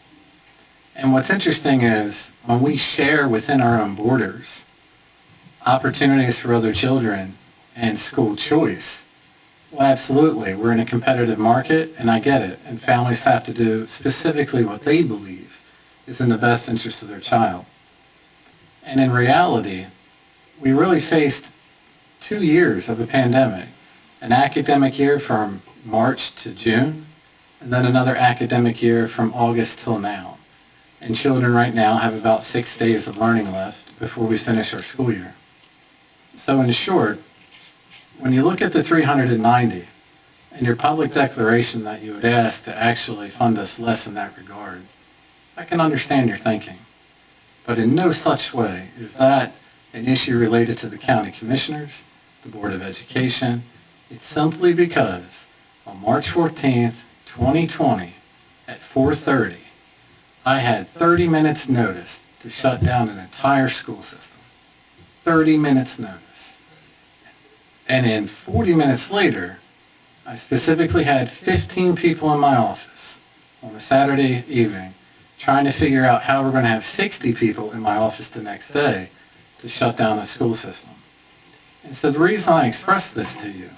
And what's interesting is when we share within our own borders opportunities for other children and school choice, well, absolutely, we're in a competitive market, and I get it, and families have to do specifically what they believe is in the best interest of their child. And in reality, we really faced 2 years of a pandemic, an academic year from March to June, and then another academic year from August till now. And children right now have about 6 days of learning left before we finish our school year. So in short, when you look at the 390 and your public declaration that you would ask to actually fund us less in that regard, I can understand your thinking. But in no such way is that an issue related to the county commissioners, the Board of Education. It's simply because on March 14th, 2020, at 4:30, I had 30 minutes notice to shut down an entire school system. 30 minutes notice. And then 40 minutes later, I specifically had 15 people in my office on a Saturday evening trying to figure out how we're going to have 60 people in my office the next day to shut down a school system. And so the reason I express this to you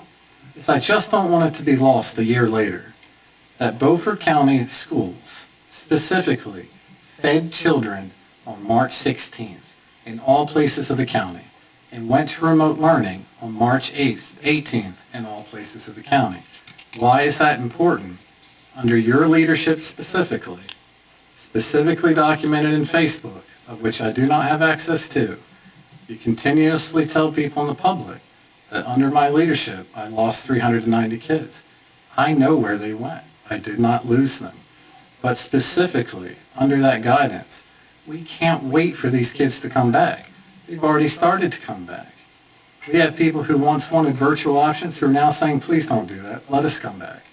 is I just don't want it to be lost a year later that Beaufort County schools specifically fed children on March 16th in all places of the county and went to remote learning on March 18th in all places of the county. Why is that important? Under your leadership specifically documented in Facebook, of which I do not have access to, you continuously tell people in the public that under my leadership I lost 390 kids. I know where they went. I did not lose them. But specifically, under that guidance, we can't wait for these kids to come back. They've already started to come back. We have people who once wanted virtual options who are now saying, please don't do that. Let us come back.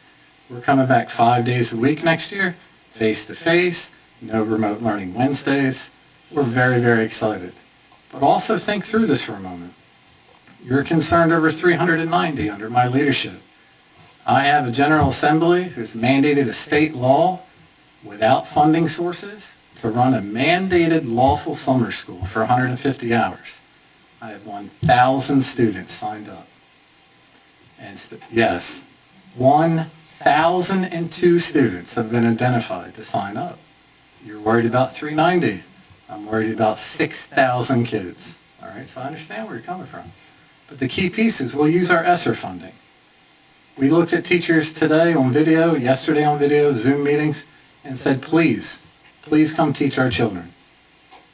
We're coming back 5 days a week next year, face-to-face, no remote learning Wednesdays. We're very, very excited. But also think through this for a moment. You're concerned over 390 under my leadership. I have a General Assembly who's mandated a state law without funding sources to run a mandated lawful summer school for 150 hours. I have 1,000 students signed up. And yes, 1,002 students have been identified to sign up. You're worried about 390. I'm worried about 6,000 kids. All right, so I understand where you're coming from. But the key piece is we'll use our ESSER funding. We looked at teachers today on video, yesterday on video, Zoom meetings, and said, please come teach our children.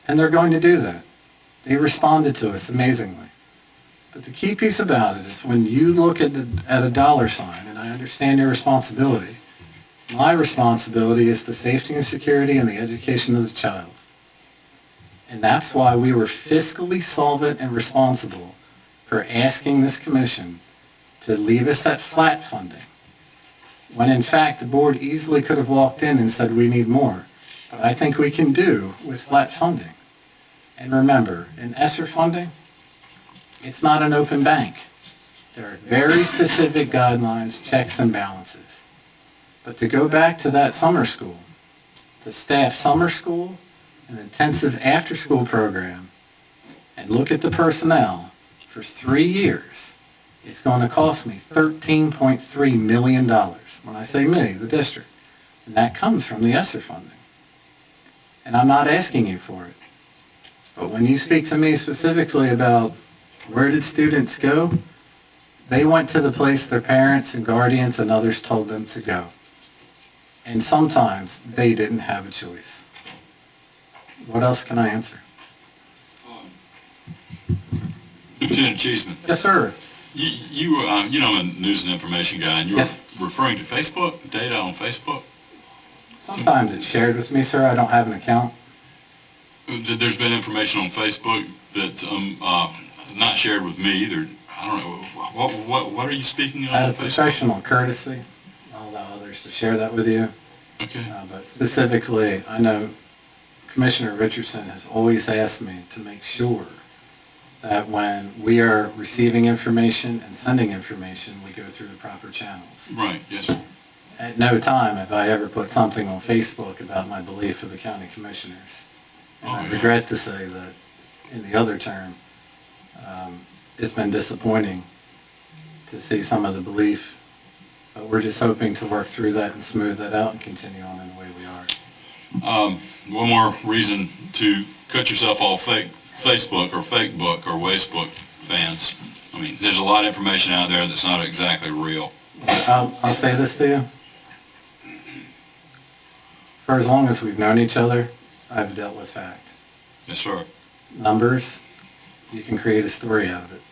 And they're going to do that. They responded to us amazingly. But the key piece about it is when you look at a dollar sign, and I understand your responsibility, my responsibility is the safety and security and the education of the child. And that's why we were fiscally solvent and responsible for asking this commission to leave us at flat funding, when in fact the board easily could have walked in and said we need more. But I think we can do with flat funding. And remember, in ESSER funding, it's not an open bank. There are very specific guidelines, checks, and balances. But to go back to that summer school, to staff summer school, an intensive after-school program, and look at the personnel for 3 years, it's going to cost me $13.3 million. When I say me, the district. And that comes from the ESSER funding. And I'm not asking you for it. But when you speak to me specifically about where did students go, they went to the place their parents and guardians and others told them to go. And sometimes they didn't have a choice. What else can I answer? Lieutenant Cheeseman. Yes, sir. You know, I'm a news and information guy, and you Yes. were referring to Facebook, data on Facebook? Sometimes it's shared with me, sir. I don't have an account. There's been information on Facebook that's not shared with me either. I don't know. What are you speaking of Out on of Facebook? professional courtesy, I'll allow others to share that with you. Okay. But specifically, I know Commissioner Richardson has always asked me to make sure that when we are receiving information and sending information, we go through the proper channels. Right, yes, sir. At no time have I ever put something on Facebook about my belief of the county commissioners. And I regret to say that in the other term, it's been disappointing to see some of the belief, but we're just hoping to work through that and smooth that out and continue on in the way we are. One more reason to cut yourself off Facebook or Fakebook or Wastebook fans. I mean, there's a lot of information out there that's not exactly real. I'll say this to you. For as long as we've known each other, I've dealt with fact. Yes, sir. Numbers, you can create a story out of it.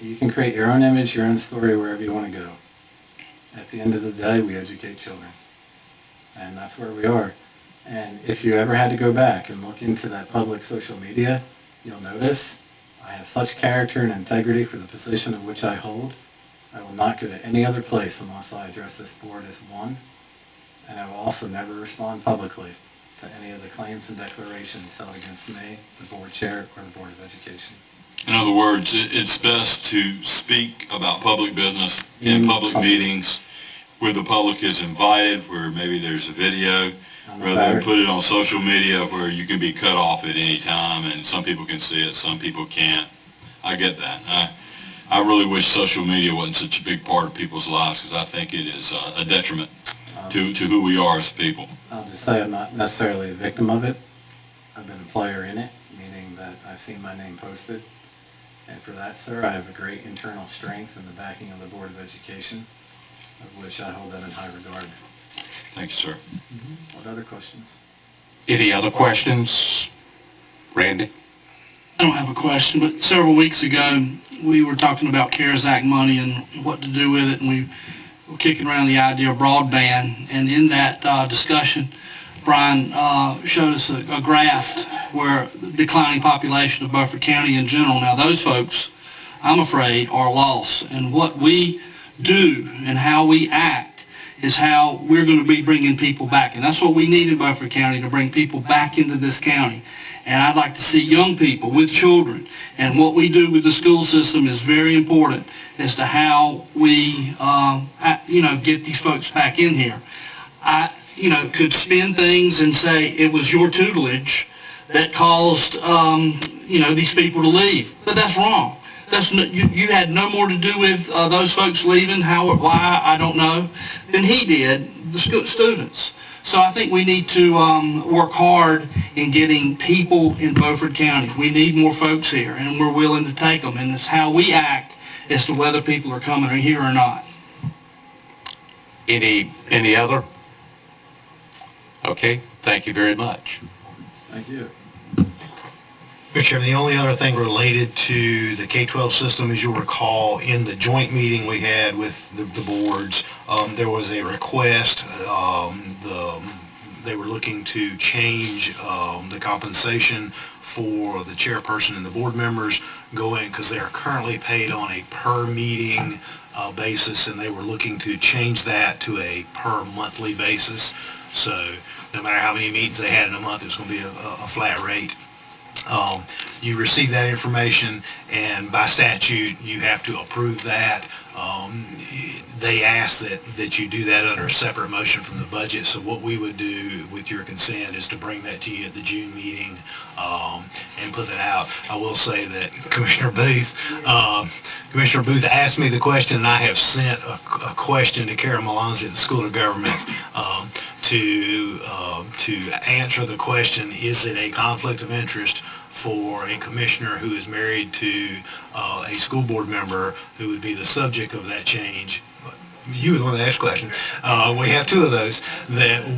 You can create your own image, your own story, wherever you want to go. At the end of the day, we educate children. And that's where we are. And if you ever had to go back and look into that public social media, you'll notice I have such character and integrity for the position of which I hold. I will not go to any other place unless I address this board as one. And I will also never respond publicly to any of the claims and declarations held against me, the board chair, or the Board of Education. In other words, it's best to speak about public business in public meetings where the public is invited, where maybe there's a video, rather than put it on social media where you can be cut off at any time and some people can see it, some people can't. I get that. I really wish social media wasn't such a big part of people's lives because I think it is a detriment to who we are as people. I'll just say I'm not necessarily a victim of it. I've been a player in it, meaning that I've seen my name posted. And for that, sir, I have a great internal strength in the backing of the Board of Education, of which I hold them in high regard. Thank you, sir. What other questions? Any other questions? Randy? I don't have a question, but several weeks ago, we were talking about CARES Act money and what to do with it, and we were kicking around the idea of broadband. And in that discussion, Brian showed us a graph where the declining population of Beaufort County in general. Now, those folks, I'm afraid, are lost. And what we do and how we act is how we're going to be bringing people back. And that's what we need in Beaufort County, to bring people back into this county. And I'd like to see young people with children. And what we do with the school system is very important as to how we, get these folks back in here. I, could spin things and say it was your tutelage that caused, these people to leave. But that's wrong. You had no more to do with those folks leaving, how or why, I don't know, than he did, the students. So I think we need to work hard in getting people in Beaufort County. We need more folks here, and we're willing to take them. And it's how we act as to whether people are coming here or not. Any other? Okay, thank you very much. Thank you. Mr. Chairman, the only other thing related to the K-12 system, as you'll recall, in the joint meeting we had with the boards, there was a request. They were looking to change the compensation for the chairperson and the board members going, because they are currently paid on a per meeting basis, and they were looking to change that to a per monthly basis. So no matter how many meetings they had in a month, it was going to be a flat rate. You receive that information, and by statute, you have to approve that. They ask that you do that under a separate motion from the budget. So what we would do, with your consent, is to bring that to you at the June meeting and put that out. I will say that Commissioner Booth asked me the question, and I have sent a question to Karen Malonzi at the School of Government to answer the question: is it a conflict of interest for a commissioner who is married to a school board member who would be the subject of that change? You were the one that asked the question. We have two of those.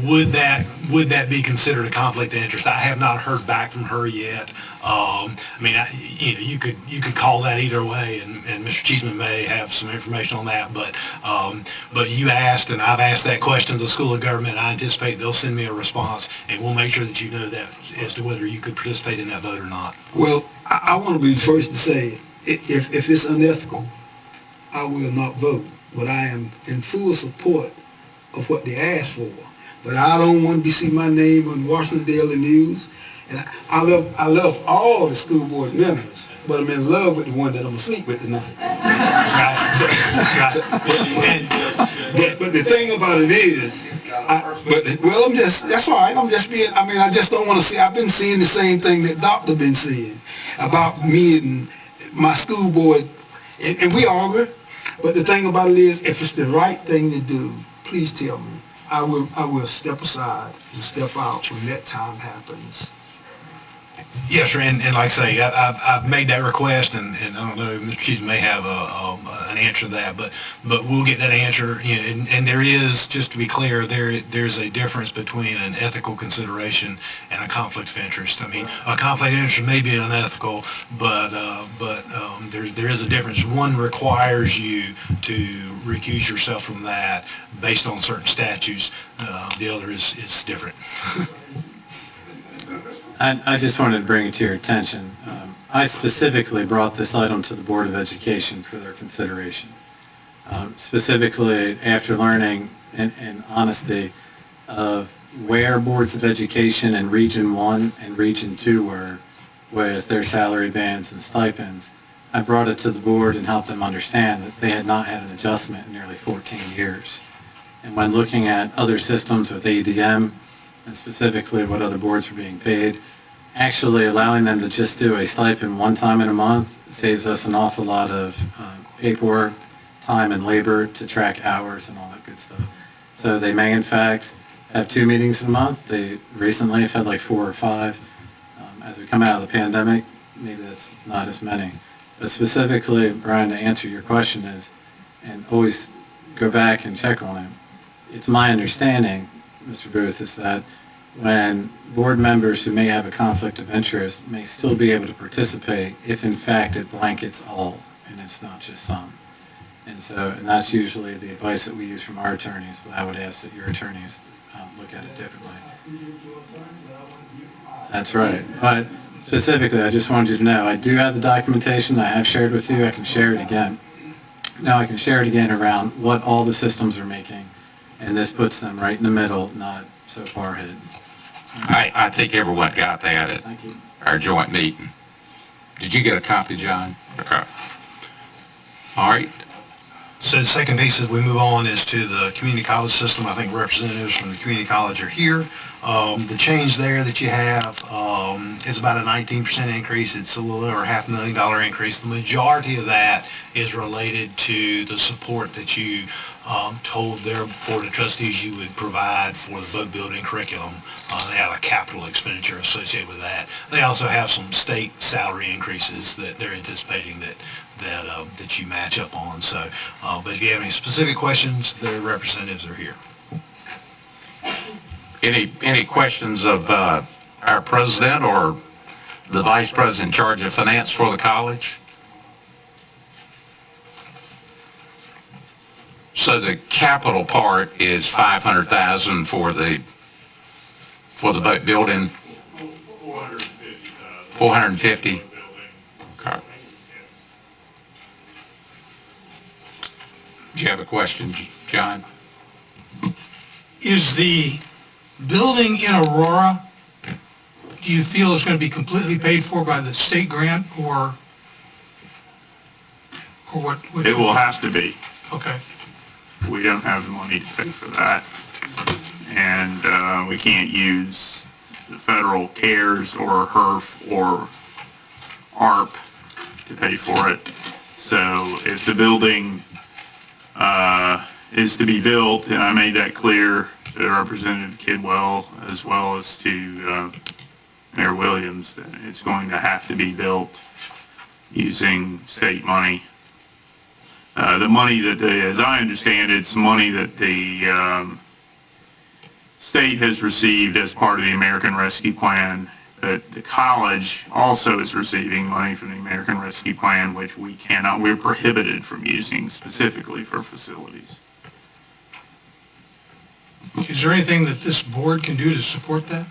Would that be considered a conflict of interest? I have not heard back from her yet. You could call that either way, and Mr. Cheeseman may have some information on that. But you asked, and I've asked that question to the School of Government. And I anticipate they'll send me a response, and we'll make sure that you know that as to whether you could participate in that vote or not. Well, I want to be the first to say, if it's unethical, I will not vote. But I am in full support of what they asked for. But I don't want to see my name on Washington Daily News. And I love all the school board members, but I'm in love with the one that I'm going to sleep with tonight. But the thing about it is, that's all right. I just don't want to see. I've been seeing the same thing that Doctor been seeing about me and my school board, and we argue. But the thing about it is, if it's the right thing to do, please tell me. I will step aside and step out when that time happens. Yes, sir, and like I say, I've made that request, and I don't know, Mr. Cheese may have an answer to that, but we'll get that answer. And there is, just to be clear, there's a difference between an ethical consideration and a conflict of interest. I mean, a conflict of interest may be unethical, but there is a difference. One requires you to recuse yourself from that based on certain statutes. The other is different. I just wanted to bring it to your attention. I specifically brought this item to the Board of Education for their consideration. Specifically, after learning in honesty of where boards of education in Region 1 and Region 2 were with their salary bands and stipends, I brought it to the board and helped them understand that they had not had an adjustment in nearly 14 years. And when looking at other systems with ADM, and specifically what other boards are being paid, actually allowing them to just do a stipend one time in a month saves us an awful lot of paperwork, time and labor to track hours and all that good stuff. So they may in fact have 2 meetings in a month. They recently have had like 4 or 5. As we come out of the pandemic, maybe that's not as many. But specifically, Brian, to answer your question is, and always go back and check on it, it's my understanding, Mr. Booth, is that when board members who may have a conflict of interest may still be able to participate if in fact it blankets all and it's not just some. And so, and that's usually the advice that we use from our attorneys, but I would ask that your attorneys look at it differently. That's right. But specifically, I just wanted you to know, I do have the documentation I have shared with you. I can share it again. Now I can share it again around what all the systems are making, and this puts them right in the middle, not so far ahead. I think everyone got that at Thank you. our joint meeting. Did you get a copy, John? Okay. All right. So the second piece as we move on is to the community college system. I think representatives from the community college are here. The change there that you have is about a 19% increase. It's a little over $500,000 increase. The majority of that is related to the support that you told their board of trustees you would provide for the boat building curriculum. They have a capital expenditure associated with that. They also have some state salary increases that they're anticipating that you match up on. So, but if you have any specific questions, their representatives are here. Any questions of our president or the vice president in charge of finance for the college? So the capital part is $500,000 for the boat building. 450. Okay. Do you have a question, John? Is the building in Aurora, do you feel is going to be completely paid for by the state grant or what? It will have to be. Okay. We don't have the money to pay for that. And we can't use the federal CARES or HERF or ARP to pay for it. So if the building is to be built, and I made that clear to Representative Kidwell as well as to Mayor Williams, that it's going to have to be built using state money. The money that, as I understand it, it's money that the state has received as part of the American Rescue Plan. But the college also is receiving money from the American Rescue Plan, which we're prohibited from using specifically for facilities. Is there anything that this board can do to support that?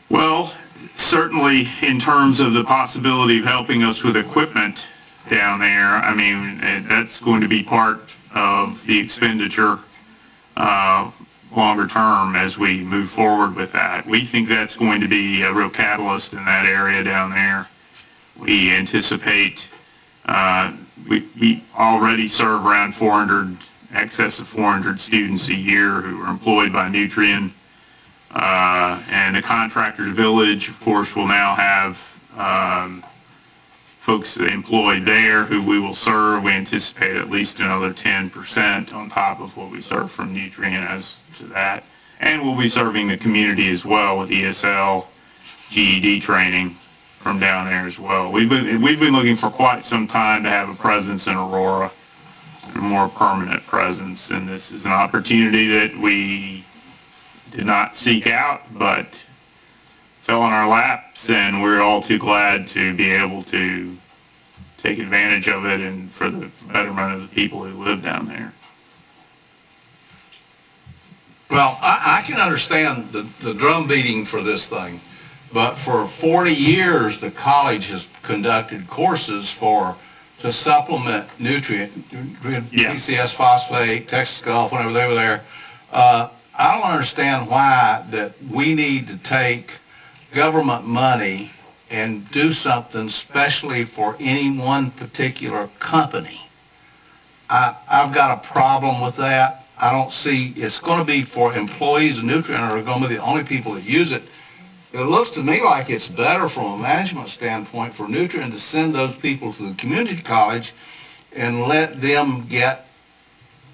Well, certainly in terms of the possibility of helping us with equipment down there, I mean, that's going to be part of the expenditure longer term as we move forward with that. We think that's going to be a real catalyst in that area down there. We anticipate, we already serve around excess of 400 students a year who are employed by Nutrien. And the contractor's village, of course, will now have folks employed there who we will serve. We anticipate at least another 10% on top of what we serve from Nutrien as to that. And we'll be serving the community as well with ESL, GED training from down there as well. We've been looking for quite some time to have a presence in Aurora, a more permanent presence, and this is an opportunity that we did not seek out, but fell in our laps, and we're all too glad to be able to take advantage of it and for the betterment of the people who live down there. Well, I can understand the drum beating for this thing, but for 40 years, the college has conducted courses to supplement nutrient, PCS phosphate, Texas Gulf, whenever they were there. I don't understand why that we need to take government money and do something specially for any one particular company. I've got a problem with that. I don't see, it's going to be for employees of Nutrien are going to be the only people that use it. It looks to me like it's better from a management standpoint for Nutrien to send those people to the community college and let them get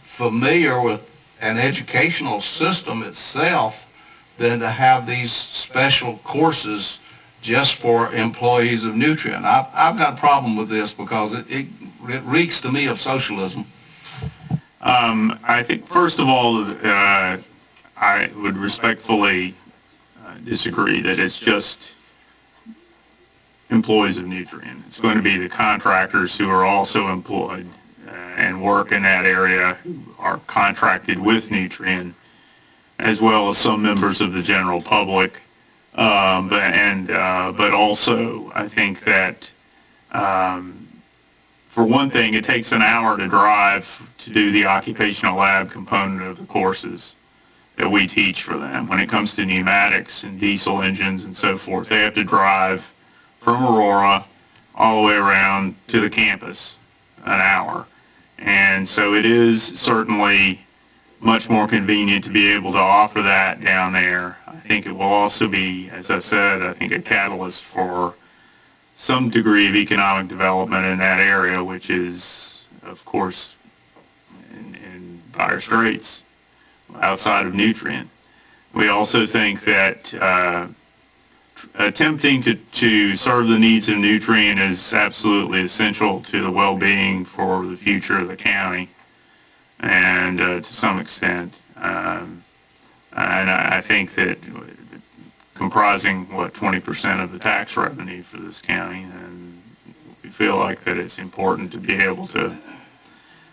familiar with an educational system itself than to have these special courses just for employees of Nutrien. I've got a problem with this because it reeks to me of socialism. I think, first of all, I would respectfully disagree that it's just employees of Nutrien. It's going to be the contractors who are also employed and work in that area who are contracted with Nutrien, as well as some members of the general public. But also, I think that for one thing, it takes an hour to drive to do the occupational lab component of the courses that we teach for them. When it comes to pneumatics and diesel engines and so forth, they have to drive from Aurora all the way around to the campus an hour. And so it is certainly much more convenient to be able to offer that down there. I think it will also be, as I said, I think a catalyst for some degree of economic development in that area, which is, of course, in dire straits outside of Nutrien. We also think that attempting to serve the needs of Nutrien is absolutely essential to the well-being for the future of the county, and to some extent. And I think that comprising, 20% of the tax revenue for this county, and we feel like that it's important to be able to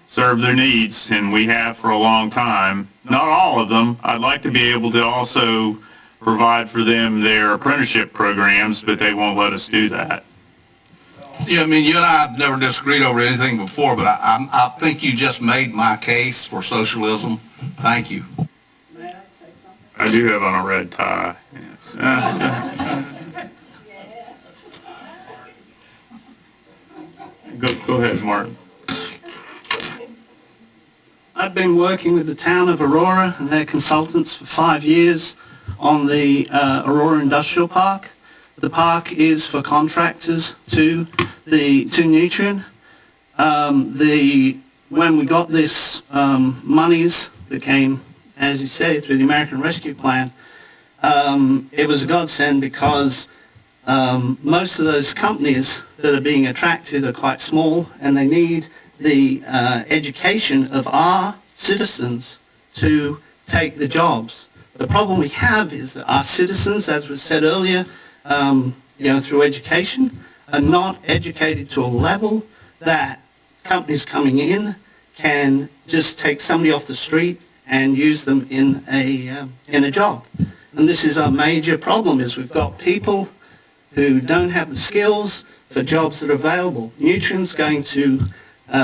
serve their needs, and we have for a long time. Not all of them. I'd like to be able to also provide for them their apprenticeship programs, but they won't let us do that. Yeah, I mean, you and I have never disagreed over anything before, but I think you just made my case for socialism. Thank you. I do have on a red tie. Yes. Go ahead, Martin. I've been working with the town of Aurora and their consultants for 5 years on the Aurora Industrial Park. The park is for contractors to Nutrien. When we got this monies that came, as you say, through the American Rescue Plan, it was a godsend because most of those companies that are being attracted are quite small, and they need the education of our citizens to take the jobs. The problem we have is that our citizens, as was said earlier, through education, are not educated to a level that companies coming in can just take somebody off the street and use them in a job. And this is our major problem: is we've got people who don't have the skills for jobs that are available. Nutrien's going to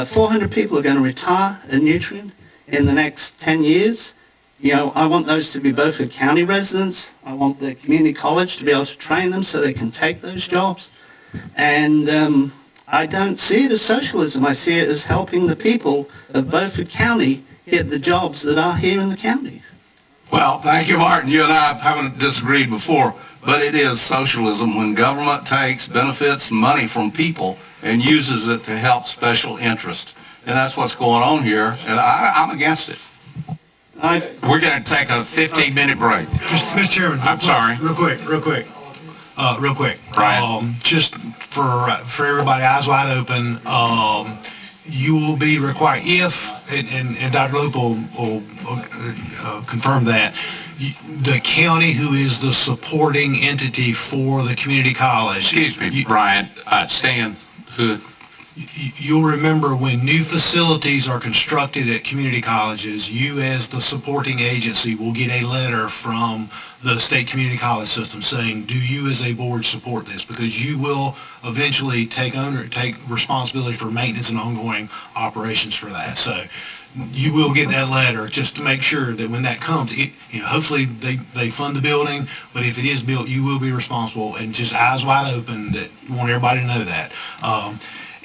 400 people are going to retire at Nutrien in the next 10 years. I want those to be Beaufort County residents. I want the community college to be able to train them so they can take those jobs. And I don't see it as socialism. I see it as helping the people of Beaufort County get the jobs that are here in the county. Well, thank you, Martin. You and I haven't disagreed before, but it is socialism when government takes benefits and money from people and uses it to help special interest. And that's what's going on here, and I'm against it. We're going to take a 15-minute break. Mr. Chairman. I'm sorry. Real quick. Brian. Just for everybody, eyes wide open, you will be required, if, and Dr. Loop will confirm that, the county, who is the supporting entity for the community college. Excuse me, Brian, Stan Hood. You'll remember when new facilities are constructed at community colleges, you as the supporting agency will get a letter from the state community college system saying, do you as a board support this? Because you will eventually take responsibility for maintenance and ongoing operations for that. So you will get that letter, just to make sure that when that comes, hopefully they fund the building, but if it is built, you will be responsible, and just eyes wide open, that want everybody to know that.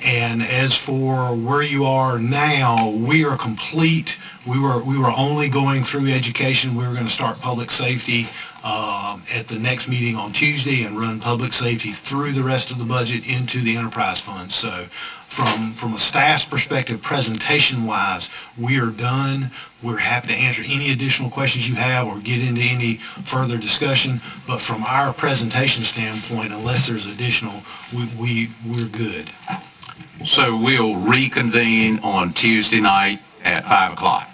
And as for where you are now, we are complete. We were only going through education. We were going to start public safety at the next meeting on Tuesday and run public safety through the rest of the budget into the enterprise fund. So from a staff's perspective, presentation-wise, we are done. We're happy to answer any additional questions you have or get into any further discussion. But from our presentation standpoint, unless there's additional, we're good. So we'll reconvene on Tuesday night at 5 o'clock.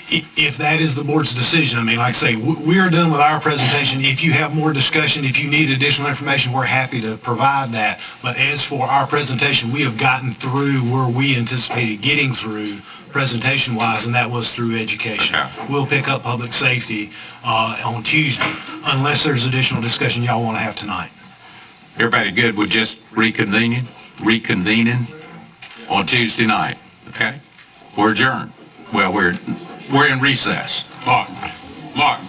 If that is the board's decision, I mean, like I say, we are done with our presentation. If you have more discussion, if you need additional information, we're happy to provide that. But as for our presentation, we have gotten through where we anticipated getting through presentation-wise, and that was through education. Okay. We'll pick up public safety on Tuesday, unless there's additional discussion y'all want to have tonight. Everybody good with just reconvening on Tuesday night? Okay? We're adjourned. Well, we're in recess. Martin,